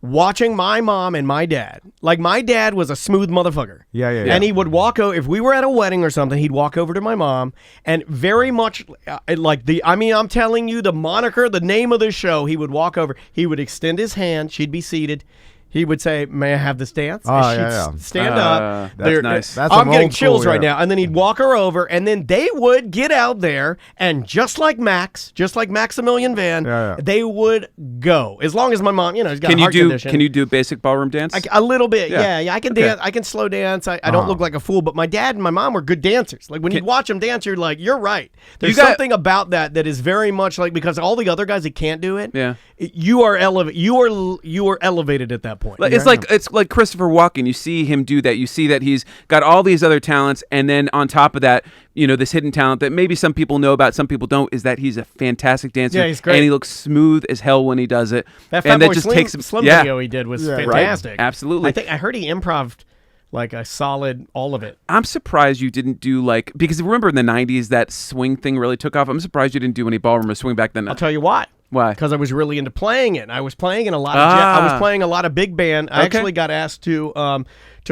C: watching my mom and my dad, like my dad was a smooth motherfucker.
B: Yeah.
C: And he would walk over, if we were at a wedding or something, he'd walk over to my mom and very much I'm telling you the moniker, the name of the show, he would walk over, he would extend his hand, she'd be seated. He would say, "May I have this dance?"
B: Oh,
C: she'd stand up.
A: That's nice.
C: I'm getting chills right now. And then he'd walk her over, and then they would get out there, and just like Maximilian Van, they would go. As long as my mom, he's got a heart condition.
A: Can you do a basic ballroom dance?
C: A little bit, yeah. I can dance. I can slow dance. I don't look like a fool, but my dad and my mom were good dancers. Like when you watch them dance, you're like, you're right. There's something about that is very much like, because all the other guys that can't do it, you are elevated at that point.
A: It's like Christopher Walken. You see him do that. You see that he's got all these other talents, and then on top of that, this hidden talent that maybe some people know about, some people don't, is that he's a fantastic dancer.
C: Yeah, he's great.
A: And he looks smooth as hell when he does it.
C: That Fatboy Slim video he did was fantastic.
A: Right. Absolutely.
C: I heard he improv'd like a solid all of it.
A: I'm surprised you didn't do because remember in the 90s that swing thing really took off. I'm surprised you didn't do any ballroom or swing back then.
C: I'll tell you why.
A: Why?
C: Because I was really into playing it. I was playing in a lot of I was playing a lot of big band. I actually got asked to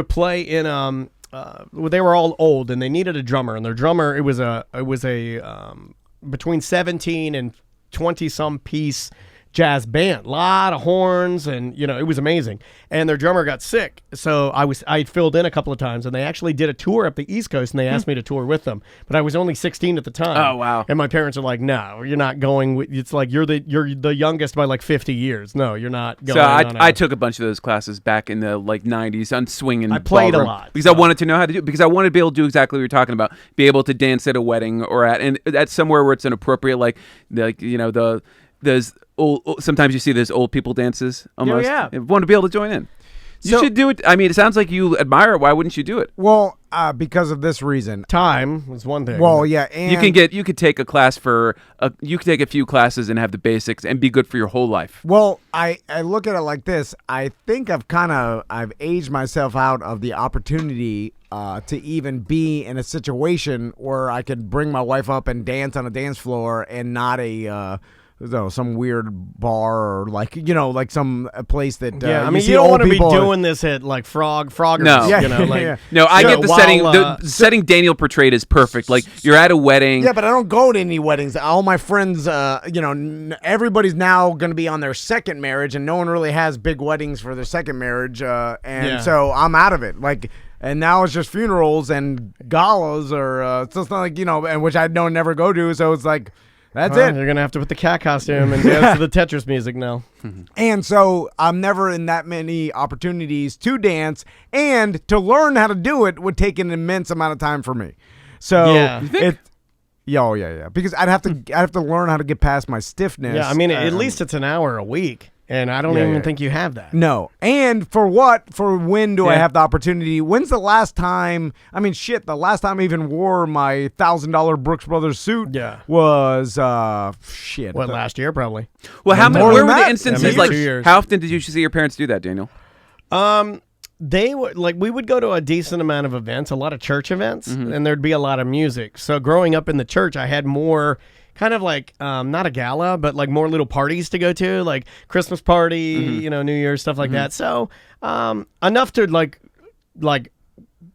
C: play in they were all old and they needed a drummer, and their drummer it was a between 17 and 20 some piece jazz band, a lot of horns, and it was amazing. And their drummer got sick, so I filled in a couple of times, and they actually did a tour up the East Coast, and they asked me to tour with them. But I was only 16 at the time.
A: Oh wow!
C: And my parents are like, "No, you're not going. It's like you're the youngest by like 50 years. No, you're not going."
A: So I took a bunch of those classes back in the 90s on swinging.
C: I played
A: ballroom,
C: a lot
A: because I wanted to know how to do it, because I wanted to be able to do exactly what you're talking about, be able to dance at a wedding or at somewhere where it's inappropriate, there's old, sometimes you see those old people dances almost.
C: Yeah.
A: I want to be able to join in. You should do it. I mean, it sounds like you admire it. Why wouldn't you do it?
B: Well, because of this reason.
C: Time was one thing.
B: Well, yeah, and
A: you could take a class you could take a few classes and have the basics and be good for your whole life.
B: Well, I look at it like this. I think I've aged myself out of the opportunity to even be in a situation where I could bring my wife up and dance on a dance floor and not some weird bar or like some place that
C: you don't want to be doing this at like Froggers.
A: No, no, I get the setting. The setting Daniel portrayed is perfect. Like you're at a wedding.
B: Yeah, but I don't go to any weddings. All my friends, everybody's now going to be on their second marriage, and no one really has big weddings for their second marriage, so I'm out of it. And now it's just funerals and galas, or so it's not like and which I don't never go to. So it's like. That's it.
C: You're going to have to put the cat costume and dance to the Tetris music now.
B: And so I'm never in that many opportunities to dance, and to learn how to do it would take an immense amount of time for me. So because I'd have to learn how to get past my stiffness.
C: Yeah, I mean, at least it's an hour a week. And I don't even think you have that.
B: No. And for when do I have the opportunity? When's the last time? I mean, the last time I even wore my $1,000 Brooks Brothers suit was
C: last year probably.
A: Well, where were the instances? How often did you see your parents do that, Daniel?
C: They would we would go to a decent amount of events, a lot of church events, and there'd be a lot of music. So growing up in the church, I had more kind of not a gala, but like more little parties to go to, like Christmas party, New Year's, stuff like that. So enough to like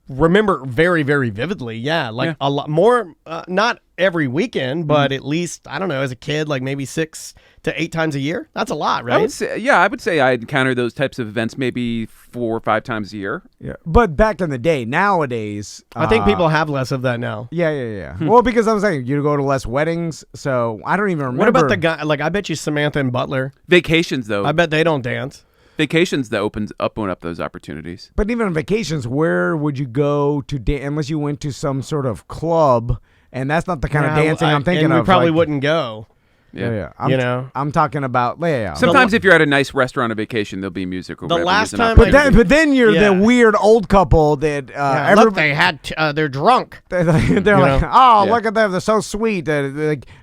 C: remember very, very vividly. A lot more, not every weekend, but at least, I don't know, as a kid, like maybe 6 to 8 times a year. That's a lot, right?
A: I would say I encounter those types of events maybe 4 or 5 times a year.
B: Yeah, but back in the day, nowadays,
C: I think people have less of that now.
B: Yeah. Well, because I'm saying you go to less weddings, so I don't even remember.
C: What about the guy? Like, I bet you Samantha and Butler.
A: Vacations, though.
C: I bet they don't dance.
A: Vacations that open up those opportunities.
B: But even on vacations, where would you go to dance unless you went to some sort of club? And that's not the kind of dancing I'm thinking of.
C: We probably wouldn't go.
A: Yeah.
B: I'm talking about. Yeah.
A: Sometimes if you're at a nice restaurant on vacation, there'll be music. Or
C: the last time,
B: but then you're the weird old couple that
C: look, they had they're drunk.
B: They're like, oh, look at them, they're so sweet.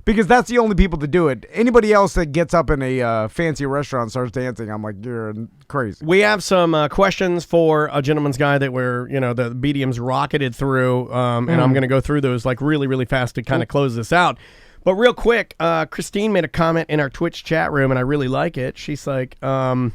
B: Because that's the only people to do it. Anybody else that gets up in a fancy restaurant and starts dancing, I'm like, you're crazy.
C: We have some questions for a gentleman's guy that the medium's rocketed through, and I'm going to go through those like really, really fast to kind of close this out. But real quick, Christine made a comment in our Twitch chat room, and I really like it. She's like, let me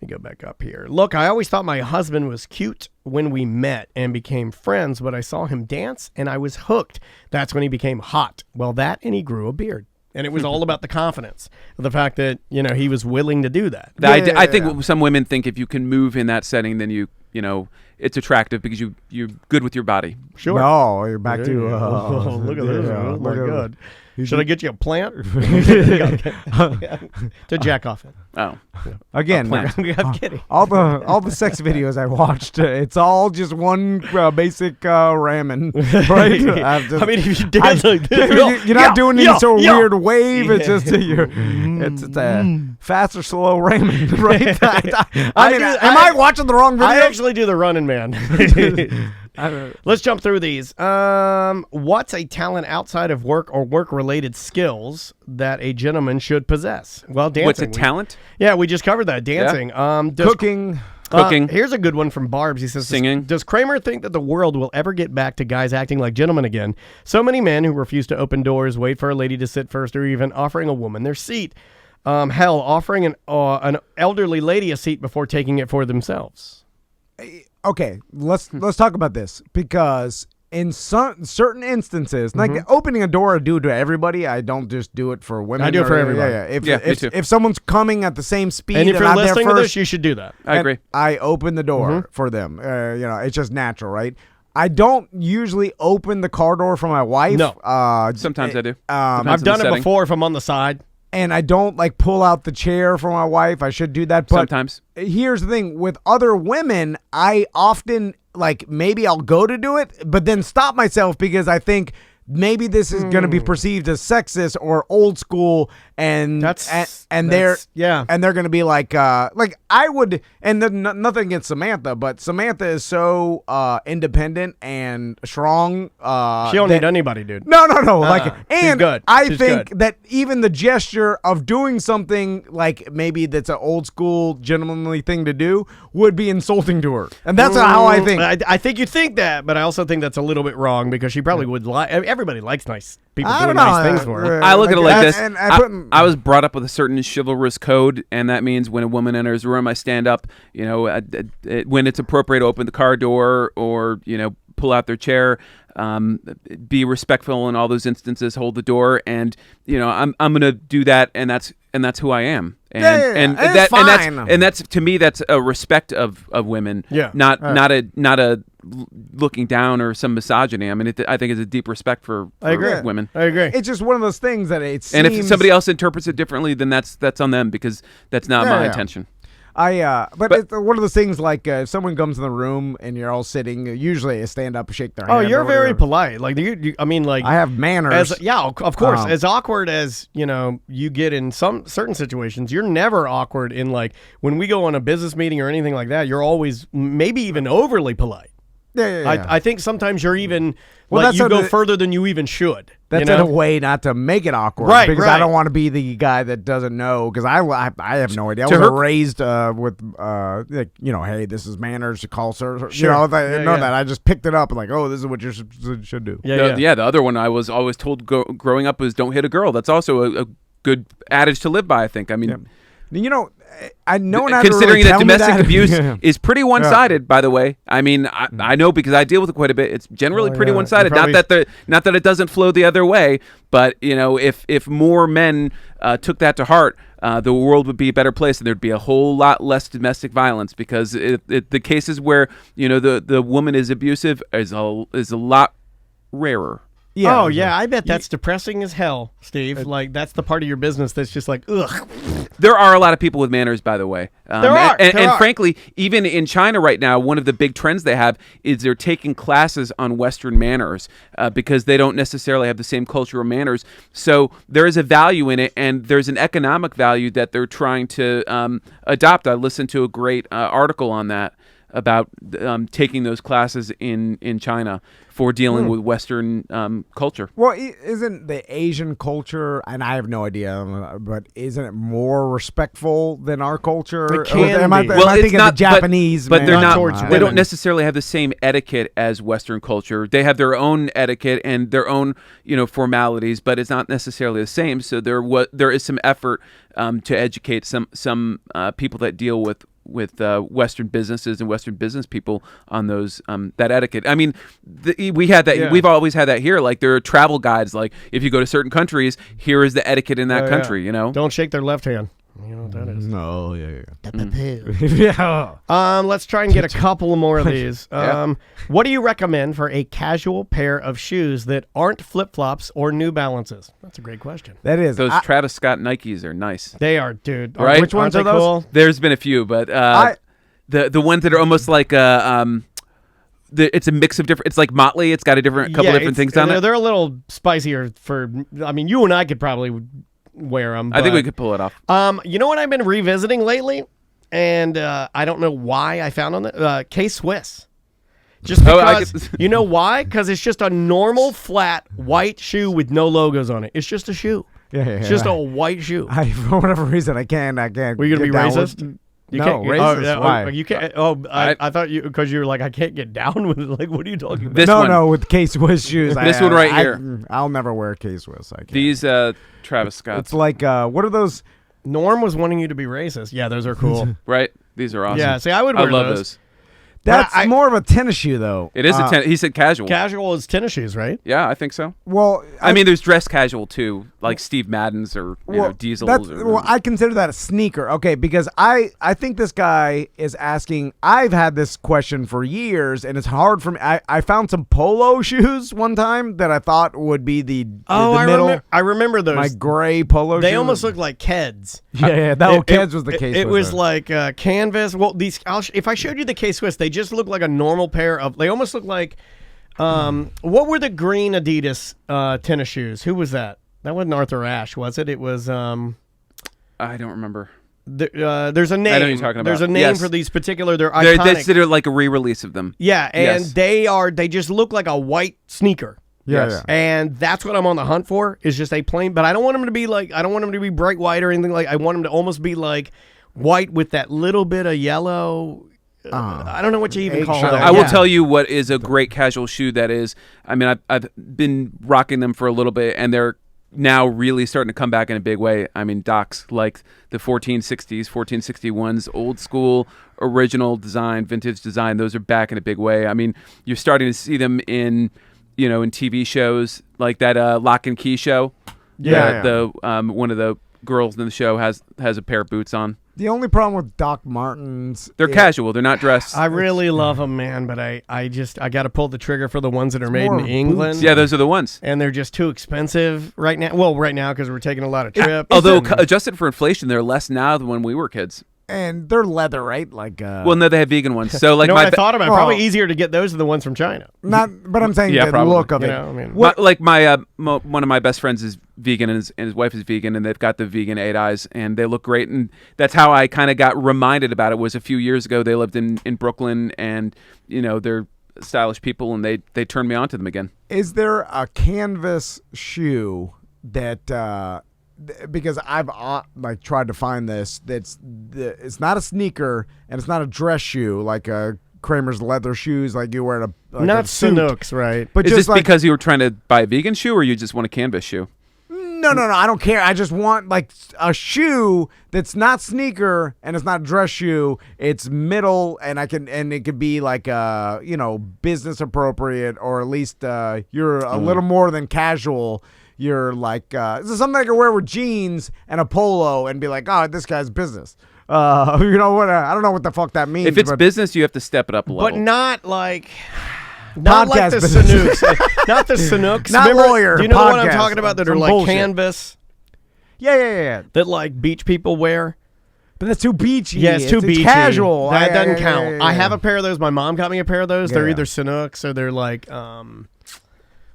C: go back up here. Look, I always thought my husband was cute when we met and became friends, but I saw him dance, and I was hooked. That's when he became hot. Well, and he grew a beard. And it was all about the confidence, the fact that, he was willing to do that.
A: I think some women think if you can move in that setting, then it's attractive because you're good with your body.
C: Sure.
B: No, you're back to...
C: look at this. Oh, my God. Should I get you a plant? To jack off it.
A: Oh.
B: Again,
C: I'm kidding.
B: All the sex videos I watched, it's all just one basic ramen, right?
C: I mean, if you dance like this,
B: you're not doing any sort of weird wave. It's just it's a fast or slow ramen, right? Am I watching the wrong video?
C: I actually do the running man. Let's jump through these. What's a talent outside of work or work-related skills that a gentleman should possess? Well, dancing.
A: What's a talent?
C: Yeah, we just covered that. Dancing.
B: Yeah. Cooking.
C: Here's a good one from Barb's. He says,
A: singing.
C: Does Kramer think that the world will ever get back to guys acting like gentlemen again? So many men who refuse to open doors, wait for a lady to sit first, or even offering a woman their seat. Hell, offering an elderly lady a seat before taking it for themselves.
B: Okay, let's talk about this, because in certain instances, like opening a door I do to everybody. I don't just do it for women.
C: I do it for everybody.
B: If someone's coming at the same speed
C: and if you're
B: I'm
C: listening
B: there
C: to
B: first,
C: this, you should do that.
A: I agree.
B: I open the door for them. It's just natural, right? I don't usually open the car door for my wife.
C: No.
A: Sometimes I do.
C: I've done it before if I'm on the side.
B: And I don't pull out the chair for my wife. I should do that. But
A: sometimes.
B: Here's the thing. With other women, I often, maybe I'll go to do it, but then stop myself because I think maybe this is going to be perceived as sexist or old school, and they're going to be like I would, and nothing against Samantha, but Samantha is so independent and strong.
C: She don't need anybody, dude.
B: No. And
C: she's good.
B: I think that even the gesture of doing something maybe that's an old school gentlemanly thing to do would be insulting to her, and that's how I think.
C: I think you think that, but I also think that's a little bit wrong because she probably would lie. Everybody likes nice people doing nice things for her.
A: I look at it like this. I was brought up with a certain chivalrous code, and that means when a woman enters the room, I stand up. When it's appropriate, open the car door or pull out their chair. Be respectful in all those instances. Hold the door, and I'm gonna do that, and that's who I am. And that's to me, that's a respect of women.
B: Yeah,
A: not a looking down or some misogyny. I mean, I think it's a deep respect for women.
C: I agree.
B: It's just one of those things that it seems...
A: And if somebody else interprets it differently, then that's on them, because that's not my intention.
B: But it's one of those things if someone comes in the room and you're all sitting, usually I stand up and shake their hand.
C: Oh, you're very polite. I
B: have manners.
C: Of course. As awkward as, you get in some certain situations, you're never awkward in when we go on a business meeting or anything like that, you're always maybe even overly polite.
B: Yeah.
C: I think sometimes you're even you go further than you even should.
B: That's in a way not to make it awkward,
C: right?
B: Because I don't want to be the guy that doesn't know. Because I have no idea. I was raised with hey, this is manners to call sir.
C: Sure.
B: If I know that, I just picked it up and oh, this is what you should do.
A: Yeah. The other one I was always told growing up was don't hit a girl. That's also a good adage to live by. I think. I mean.
B: I know.
A: Considering that domestic abuse is pretty one-sided, by the way. I mean, I know because I deal with it quite a bit. It's generally pretty one-sided. Not that it doesn't flow the other way, but if more men took that to heart, the world would be a better place, and there'd be a whole lot less domestic violence. Because the cases where the woman is abusive is a lot rarer.
C: Yeah. Oh, yeah. I bet that's depressing as hell, Steve. Like, that's the part of your business that's just like, ugh.
A: There are a lot of people with manners, by the way.
C: There are.
A: And frankly, even in China right now, one of the big trends they have is they're taking classes on Western manners because they don't necessarily have the same cultural manners. So there is a value in it, and there's an economic value that they're trying to adopt. I listened to a great article on that about taking those classes in China for dealing with Western culture.
B: Well, isn't the Asian culture, and I have no idea, but isn't it more respectful than our culture?
C: It can be.
B: Well, I think of the Japanese,
A: but they're not.
C: Towards
A: They don't necessarily have the same etiquette as Western culture. They have their own etiquette and their own, formalities, but it's not necessarily the same. So there is some effort to educate some people that deal with Western businesses and Western business people on those that etiquette. I mean, we had that. Yeah. We've always had that here. Like there are travel guides. Like if you go to certain countries, here is the etiquette in that country.
C: Yeah. Don't shake their left hand. You know what that is?
B: No, yeah.
C: Yeah. Let's try and get a couple more of these. What do you recommend for a casual pair of shoes that aren't flip-flops or New Balances? That's a great question.
B: That is.
A: Those Travis Scott Nikes are nice.
C: They are, dude.
A: Right?
B: Which ones are those?
C: Cool?
A: There's been a few, but the ones that are almost like it's a mix of different. It's like Motley. It's got a couple different things on it.
C: They're a little spicier for. I mean, you and I could probably wear them.
A: I think we could pull it off.
C: You know what I've been revisiting lately, and I don't know why I found on it. K-Swiss. Just because, you know why? Because it's just a normal flat white shoe with no logos on it. It's just a shoe.
B: Yeah.
C: It's just a white shoe.
B: For whatever reason, I can't.
C: Were you gonna be racist?
B: Racist. Why?
C: You can't. I thought you because you were like I can't get down with it. Like what are you talking about?
B: No, with K-Swiss shoes.
A: This one right here.
B: I'll never wear K-Swiss. I can't.
A: These Travis Scott.
B: It's like what are those?
C: Norm was wanting you to be racist. Yeah, those are cool.
A: Right? These are awesome.
C: Yeah, see, I would wear
A: those.
B: That's more of a tennis shoe, though.
A: It is a tennis. He said casual.
C: Casual is tennis shoes, right?
A: Yeah, I think so.
B: Well,
A: I mean, there's dress casual too, like Steve Madden's or Diesel's.
B: I consider that a sneaker. Okay, because I think this guy is asking. I've had this question for years, and it's hard for me. I found some polo shoes one time that I thought would be the middle.
C: I remember those.
B: My gray polo shoes.
C: They almost look like Keds.
B: Yeah. Keds was the case.
C: It was like canvas. Well, if I showed you the K-Swiss, they just look like a normal pair of. They almost look like. What were the green Adidas tennis shoes? Who was that? That wasn't Arthur Ashe, was it? It was.
A: I don't remember.
C: There's a name.
A: I know what you're talking about.
C: There's a name for these particular. They're iconic.
A: They're like a re-release of them.
C: Yeah, and they just look like a white sneaker.
B: Yeah.
C: And that's what I'm on the hunt for. Is just a plain. But I don't want them to be like. I don't want them to be bright white or anything like. I want them to almost be like white with that little bit of yellow. I don't know what you even call that.
A: I will tell you what is a great casual shoe that is. I mean, I've been rocking them for a little bit, and they're now really starting to come back in a big way. I mean, Docs, like the 1460s, 1461s, old school, original design, vintage design, those are back in a big way. I mean, you're starting to see them in TV shows, like that Lock and Key show.
B: Yeah.
A: The one of the girls in the show has a pair of boots on.
B: The only problem with Doc Martens,
A: they're casual. They're not dressed.
C: I really love them, man, but I got to pull the trigger for the ones that are made in England.
A: Boots. Yeah, those are the ones,
C: and they're just too expensive right now. Well, right now because we're taking a lot of trips.
A: Although adjusted for inflation, they're less now than when we were kids.
B: And they're leather, right? Like,
A: well, no, they have vegan ones. So, like,
C: I thought about probably easier to get those than the ones from China.
B: But I'm saying the look of it.
A: One of my best friends is vegan, and his wife is vegan, and they've got the vegan 8 eyes, and they look great. And that's how I kind of got reminded about it. Was a few years ago. They lived in Brooklyn, and they're stylish people, and they turned me on to them again.
B: Is there a canvas shoe that? Because I've tried to find this. It's not a sneaker and it's not a dress shoe like Kramer's leather shoes like you wear
C: not Sanooks, right?
B: But
A: is
B: just
A: this because you were trying to buy a vegan shoe or you just want a canvas shoe?
B: No. I don't care. I just want like a shoe that's not sneaker and it's not a dress shoe. It's middle and it could be like business appropriate or at least you're a little more than casual. You're like, this is something I could wear with jeans and a polo and be like, oh, this guy's business. You know what? I don't know what the fuck that means.
A: If it's business, you have to step it up a level.
C: But not like, Not like the Sanooks. Not the Sanooks.
B: Not
C: Remember,
B: lawyer.
C: Do you know
B: podcast.
C: what I'm talking about that are like
B: bullshit.
C: canvas?
B: Yeah.
C: That like beach people wear?
B: But that's too beachy.
C: Yeah, it's too beachy.
B: It's casual.
C: That doesn't count.
B: Yeah.
C: I have a pair of those. My mom got me a pair of those. They're
B: Yeah.
C: either Sanooks or they're like,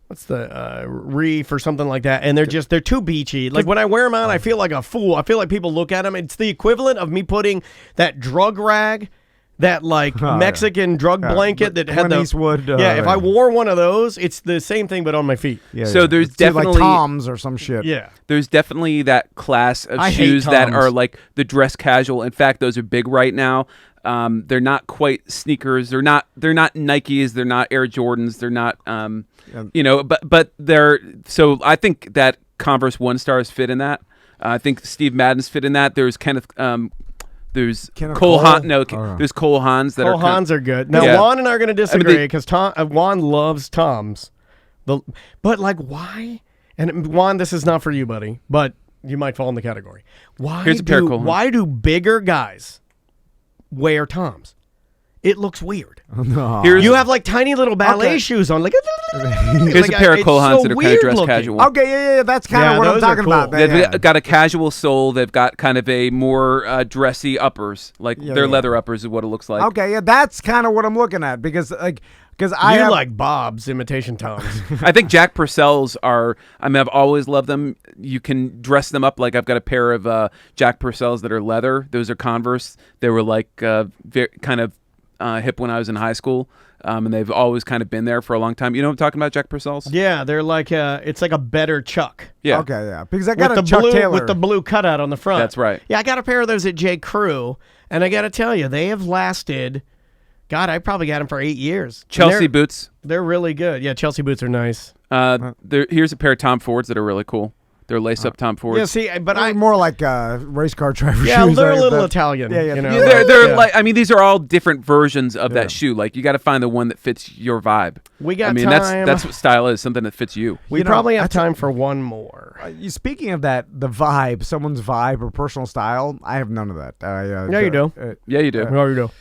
C: what's the reef or something like that. And they're too beachy. Like when I wear them on, I feel like a fool. I feel like people look at them. It's the equivalent of me putting that drug rag, that like Mexican drug blanket that had the
B: Eastwood.
C: if I wore one of those, it's the same thing but on my feet.
B: Yeah,
A: so there's
B: it's
A: definitely
B: like Toms or some shit.
C: Yeah.
A: There's definitely that class of
C: I hate
A: shoes that
C: Toms.
A: are like the dress casual. In fact, those are big right now. They're not quite sneakers. They're not Nikes. They're not Air Jordans. They're not but they're so I think that Converse One Stars fit in that. I think Steve Madden's fit in that. There's Kenneth there's Cole Haan. No, there's Cole Haans that
C: Cole Haans are good. Now Juan and I are going to disagree because Juan loves Toms. But like why? And Juan, this is not for you, buddy, but you might fall in the category. Why do bigger guys wear Toms? It looks weird.
B: No.
C: You have like tiny little ballet shoes on. Like
A: here's a pair of Cole Haans that are kind of dress casual.
B: Okay, yeah, that's kind of what I'm talking about.
A: They've got a casual sole. They've got kind of a more dressy uppers. Like they're leather uppers is what it looks like.
B: Okay, yeah, that's kind of what I'm looking at because I
C: like Bob's imitation Toms.
A: I think Jack Purcell's are. I mean, I've always loved them. You can dress them up. Like I've got a pair of Jack Purcell's that are leather. Those are Converse. They were like very, kind of hip when I was in high school, and they've always kind of been there for a long time. You know what I'm talking about, Jack Purcell's?
C: Yeah, they're like it's like a better Chuck.
A: Yeah.
B: Okay, yeah, because I got a Chuck Taylor
C: with the blue cutout on the front.
A: That's right.
C: Yeah, I got a pair of those at J. Crew, and I got to tell you, they have lasted. God, I probably got them for 8 years.
A: Chelsea boots.
C: They're really good. Yeah, Chelsea boots are nice.
A: Here's a pair of Tom Fords that are really cool. They're lace-up Tom Fords.
C: Yeah, see, but
B: I'm more like race car driver shoes.
C: Yeah, they're a little Italian.
B: Yeah.
C: You know?
A: They're like. I mean, these are all different versions of that shoe. Like you got to find the one that fits your vibe.
C: We got.
A: I mean,
C: time.
A: that's what style is. Something that fits you.
C: We probably have time for one more.
B: Speaking of that, the vibe, someone's vibe or personal style. I have none of that.
C: Yeah, you do.
A: Yeah, you do.
C: No, you do.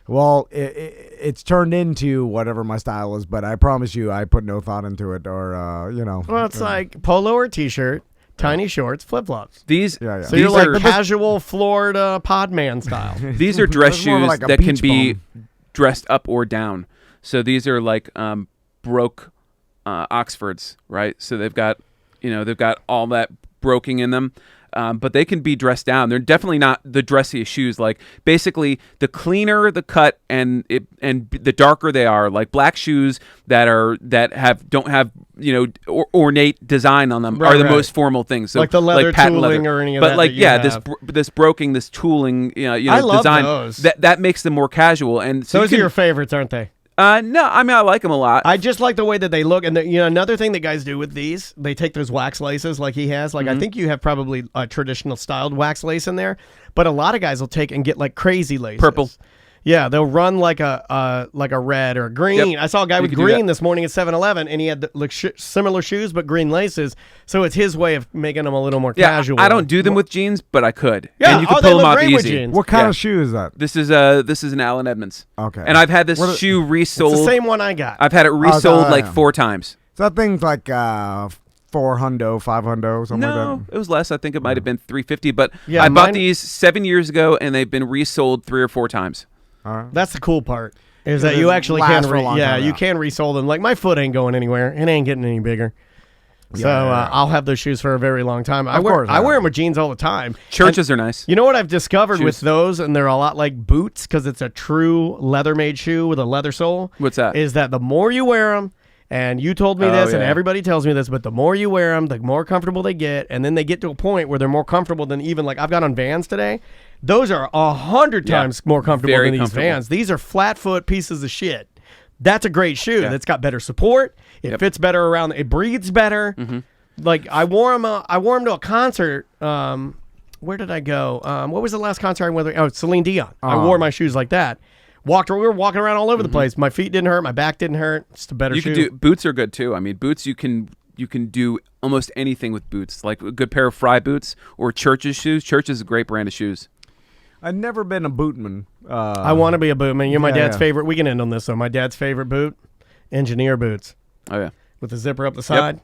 B: Well, it's turned into whatever my style is, but I promise you, I put no thought into it, or
C: Well, it's like polo or t-shirt, tiny shorts, flip-flops.
A: These,
C: So you're like the casual Florida podman style.
A: These are dress shoes
B: like
A: that can be
B: bum.
A: dressed up or down. So these are like broke Oxfords, right? So they've got all that broking in them. But they can be dressed down. They're definitely not the dressiest shoes. Like basically, the cleaner the cut and the darker they are, like black shoes that don't have ornate design on them are the most formal things. So
C: like the leather
A: patent
C: tooling
A: leather.
C: or any of
A: but
C: that.
A: like
C: that
A: this broking, this tooling,
C: I love
A: design
C: those.
A: that makes them more casual. And so
C: those are your favorites, aren't they?
A: No, I mean I like them a lot.
C: I just like the way that they look, and another thing that guys do with these, they take those wax laces like he has. Like I think you have probably a traditional styled wax lace in there, but a lot of guys will take and get like crazy laces.
A: Purple.
C: Yeah, they'll run like a red or a green.
A: Yep.
C: I saw a guy with green this morning at 7-Eleven, and he had similar shoes but green laces. So it's his way of making them a little more casual.
A: I don't do them with jeans, but I could.
C: Yeah,
A: and you could
C: they
A: pull them
C: look
A: off
C: great with
A: easy.
C: jeans.
B: What kind of shoe is that?
A: This is an Allen Edmonds.
B: Okay.
A: And I've had this shoe resold.
C: It's the same one I got.
A: I've had it resold like 4 times.
B: So that thing's like $400, $500, something like that.
A: It was less. I think it might have been $350. But
C: Yeah,
A: I bought these 7 years ago, and they've been resold 3 or 4 times.
C: That's the cool part. Is that you actually can you can resole them. Like my foot ain't going anywhere. It ain't getting any bigger. So I'll have those shoes for a very long time. I wear them with jeans all the time.
A: Churches are nice.
C: You know what I've discovered with those, and they're a lot like boots because it's a true leather-made shoe with a leather sole.
A: What's that?
C: Is that the more you wear them, and you told me this, and everybody tells me this, but the more you wear them, the more comfortable they get, and then they get to a point where they're more comfortable than even like I've got on Vans today. Those are 100 times more comfortable than these Vans. These are flat foot pieces of shit. That's a great shoe. That's got better support. It fits better around. It breathes better. Mm-hmm. Like I wore them to a concert. Where did I go? What was the last concert I went to? Oh, Celine Dion. I wore my shoes like that. We were walking around all over the place. My feet didn't hurt. My back didn't hurt. It's a better shoe.
A: Boots are good too. I mean, boots you can do almost anything with boots. Like a good pair of Fry boots or Church's shoes. Church is a great brand of shoes.
B: I've never been a bootman.
C: I want to be a bootman. You're my dad's favorite. We can end on this though. My dad's favorite boot engineer boots.
A: Oh yeah.
C: With the zipper up the side. Yep.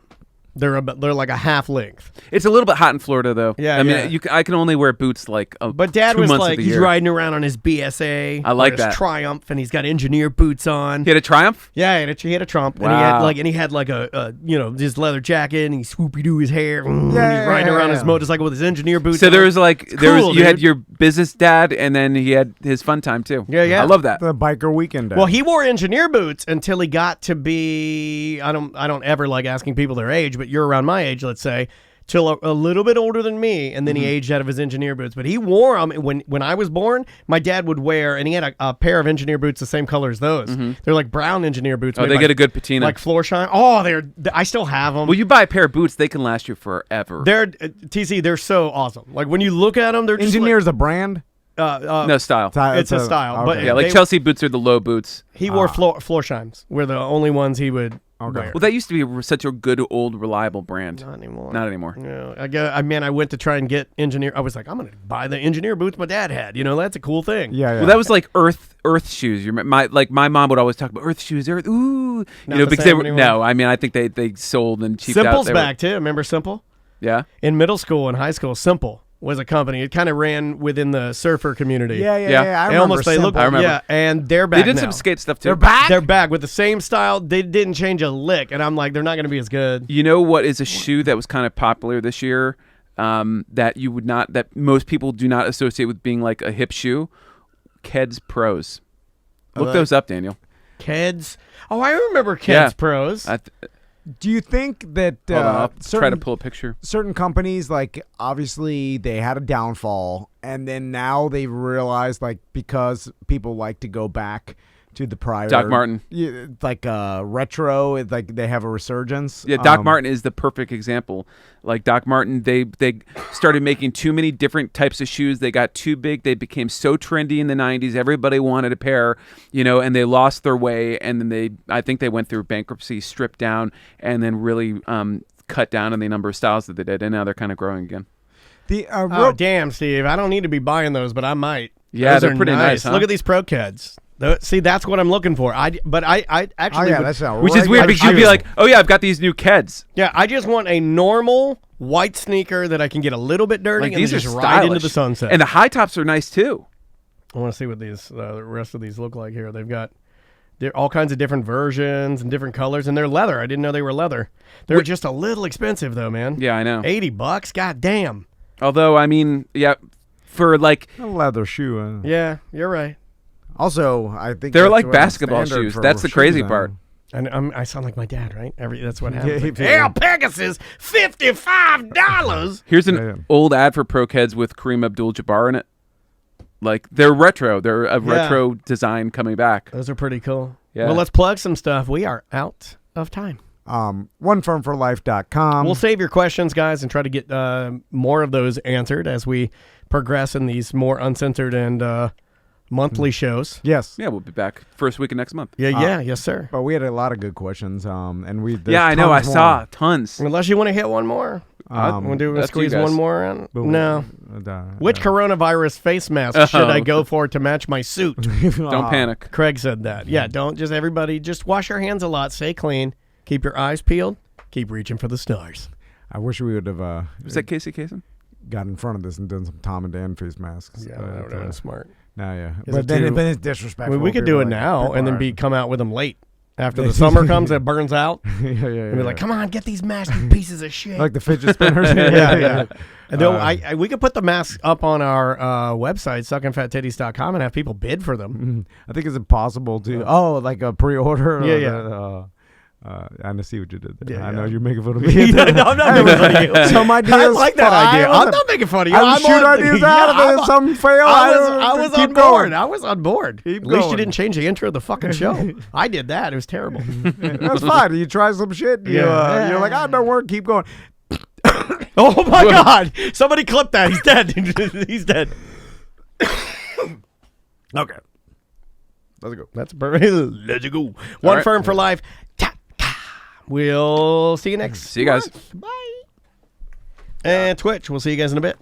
C: They're like a half length.
A: It's a little bit hot in Florida, though.
C: Yeah,
A: I mean, I can only wear boots like.
C: But Dad
A: 2
C: was
A: months
C: like,
A: of the
C: he's
A: year.
C: riding around on his BSA.
A: I like
C: or his
A: that.
C: Triumph, and he's got engineer boots on.
A: He had a Triumph.
C: Yeah, he had a Trump,
A: Wow.
C: and he had like a his leather jacket, and he swoopy doo his hair. And he's riding around his motorcycle with his engineer boots.
A: So
C: on.
A: there was like
C: Cool,
A: you had your business dad, and then he had his fun time too.
C: Yeah.
A: I love that.
B: The biker weekend day.
C: Well, he wore engineer boots until he got to be. I don't ever like asking people their age, but you're around my age, let's say, till a little bit older than me, and then he aged out of his engineer boots. But he wore them when I was born. My dad would wear, and he had a pair of engineer boots the same color as those. They're like brown engineer boots.
A: Oh, they get a good patina,
C: like floor shine. Oh, I still have them.
A: Well, you buy a pair of boots, they can last you forever.
C: They're TC. They're so awesome. Like when you look at them, they're just
B: Engineer's a brand.
A: No style.
C: It's a style,
B: okay.
C: but
A: Yeah, like Chelsea boots are the low boots.
C: He wore floor shines. Were the only ones he would wear.
A: Well, that used to be such a good old reliable brand.
C: Not anymore.
A: Not anymore.
C: No, I went to try and get engineer. I was like, I'm gonna buy the engineer boots my dad had. That's a cool thing.
B: Yeah.
A: Well, that was like Earth shoes. My mom would always talk about Earth shoes. Ooh, because they were
C: anymore.
A: No, I mean I think they sold and cheaped out.
C: Simple's back too. Remember Simple?
A: Yeah.
C: In middle school and high school, Simple was a company. It kind of ran within the surfer community.
B: Yeah.
C: They
B: I remember
C: look.
A: I remember.
C: Yeah, and they're back.
A: They did
C: now.
A: some skate stuff too.
B: They're back.
C: They're back with the same style. They didn't change a lick, and I'm like, they're not going to be as good.
A: You know what is a shoe that was kind of popular this year that most people do not associate with being like a hip shoe? Keds Pros. Look those up, Daniel.
C: Keds. Oh, I remember Keds
A: Yeah.
C: Pros.
B: Do you think that
A: Hold on, I'll try to pull a picture.
B: certain companies, like obviously they had a downfall, and then now they realized, like, because people like to go back to the prior
A: Doc Martin.
B: like retro, it's like they have a resurgence.
A: Yeah, Doc Martin is the perfect example. Like Doc Martin, they started making too many different types of shoes. They got too big. They became so trendy in the 90s. Everybody wanted a pair, and they lost their way. And then I think they went through bankruptcy, stripped down, and then really cut down on the number of styles that they did. And now they're kind of growing again.
C: Damn, Steve. I don't need to be buying those, but I might.
A: Yeah,
C: those
A: they're
C: are
A: pretty nice, huh?
C: Look at these Pro Keds. See, that's what I'm looking for. I actually,
A: which is weird because you'd be like, oh yeah, I've got these new Keds.
C: Yeah, I just want a normal white sneaker that I can get a little bit dirty and
A: these
C: then
A: are
C: just
A: stylish.
C: ride into the sunset.
A: And the high tops are nice too.
C: I want to see what these the rest of these look like here. They're all kinds of different versions and different colors, and they're leather. I didn't know they were leather. They're just a little expensive though, man.
A: Yeah, I know.
C: $80. God damn.
A: Although, I mean, yeah, for like
B: a leather shoe.
C: Yeah, you're right.
B: Also, I think
A: they're
B: that's
A: like
B: what
A: basketball
B: standard
A: shoes.
B: for
A: That's the
B: shoes
A: crazy
B: now.
A: part.
C: And I sound like my dad, right? That's what happens.
B: Yeah,
C: Pegasus, $55.
A: Here's an old ad for Pro Keds with Kareem Abdul-Jabbar in it. Like they're retro. They're a retro design coming back.
C: Those are pretty cool.
A: Yeah.
C: Well, let's plug some stuff. We are out of time.
B: OneFirmForLife.com.
C: We'll save your questions, guys, and try to get more of those answered as we progress in these more uncensored and monthly shows.
B: Yes.
A: Yeah, we'll be back first week of next month.
C: Yes, sir.
B: But we had a lot of good questions. And we
A: I know. I saw tons.
C: Unless you want to hit one more. Want to squeeze one more in? No. Which coronavirus face mask should I go for to match my suit?
A: Don't panic.
C: Craig said that. Yeah, don't just everybody just wash your hands a lot, stay clean, keep your eyes peeled, keep reaching for the stars.
B: I wish we would have
A: Was that Casey Kasem?
B: got in front of this and done some Tom and Dan face masks.
C: Yeah, that would have been smart.
B: No, yeah.
C: Is
B: But
C: it
B: then
C: too-
B: it's disrespectful.
C: We could do it now and then come out with them late. After the summer comes, it burns out.
B: yeah.
C: And be like, come on, get these masks, you pieces of shit.
B: Like the fidget spinners.
C: yeah. And then we could put the masks up on our website, suckandfattitties.com, and have people bid for them.
B: I think it's impossible to. Like a pre-order.
C: Yeah.
B: I see what you did there.
C: Yeah,
B: I
C: yeah.
B: know you're making fun of me.
C: No, I'm not making fun of you.
B: Some ideas.
C: I like that
B: fly.
C: idea. I'm not making fun of you.
B: I shoot ideas out. If some fail,
C: I was on
B: keep
C: board.
B: going.
C: I was on board.
B: Keep
C: At least you
B: going.
C: didn't change the intro of the fucking show. I did that. It was terrible.
B: That's fine. You try some shit. You're like, don't worry. Keep going.
C: Oh my God! Somebody clip that. He's dead. He's dead.
B: Okay. Let's go.
C: That's perfect. Let's go. One
A: right.
C: firm for life. We'll see you next.
A: See you guys.
C: Bye. And Twitch. We'll see you guys in a bit.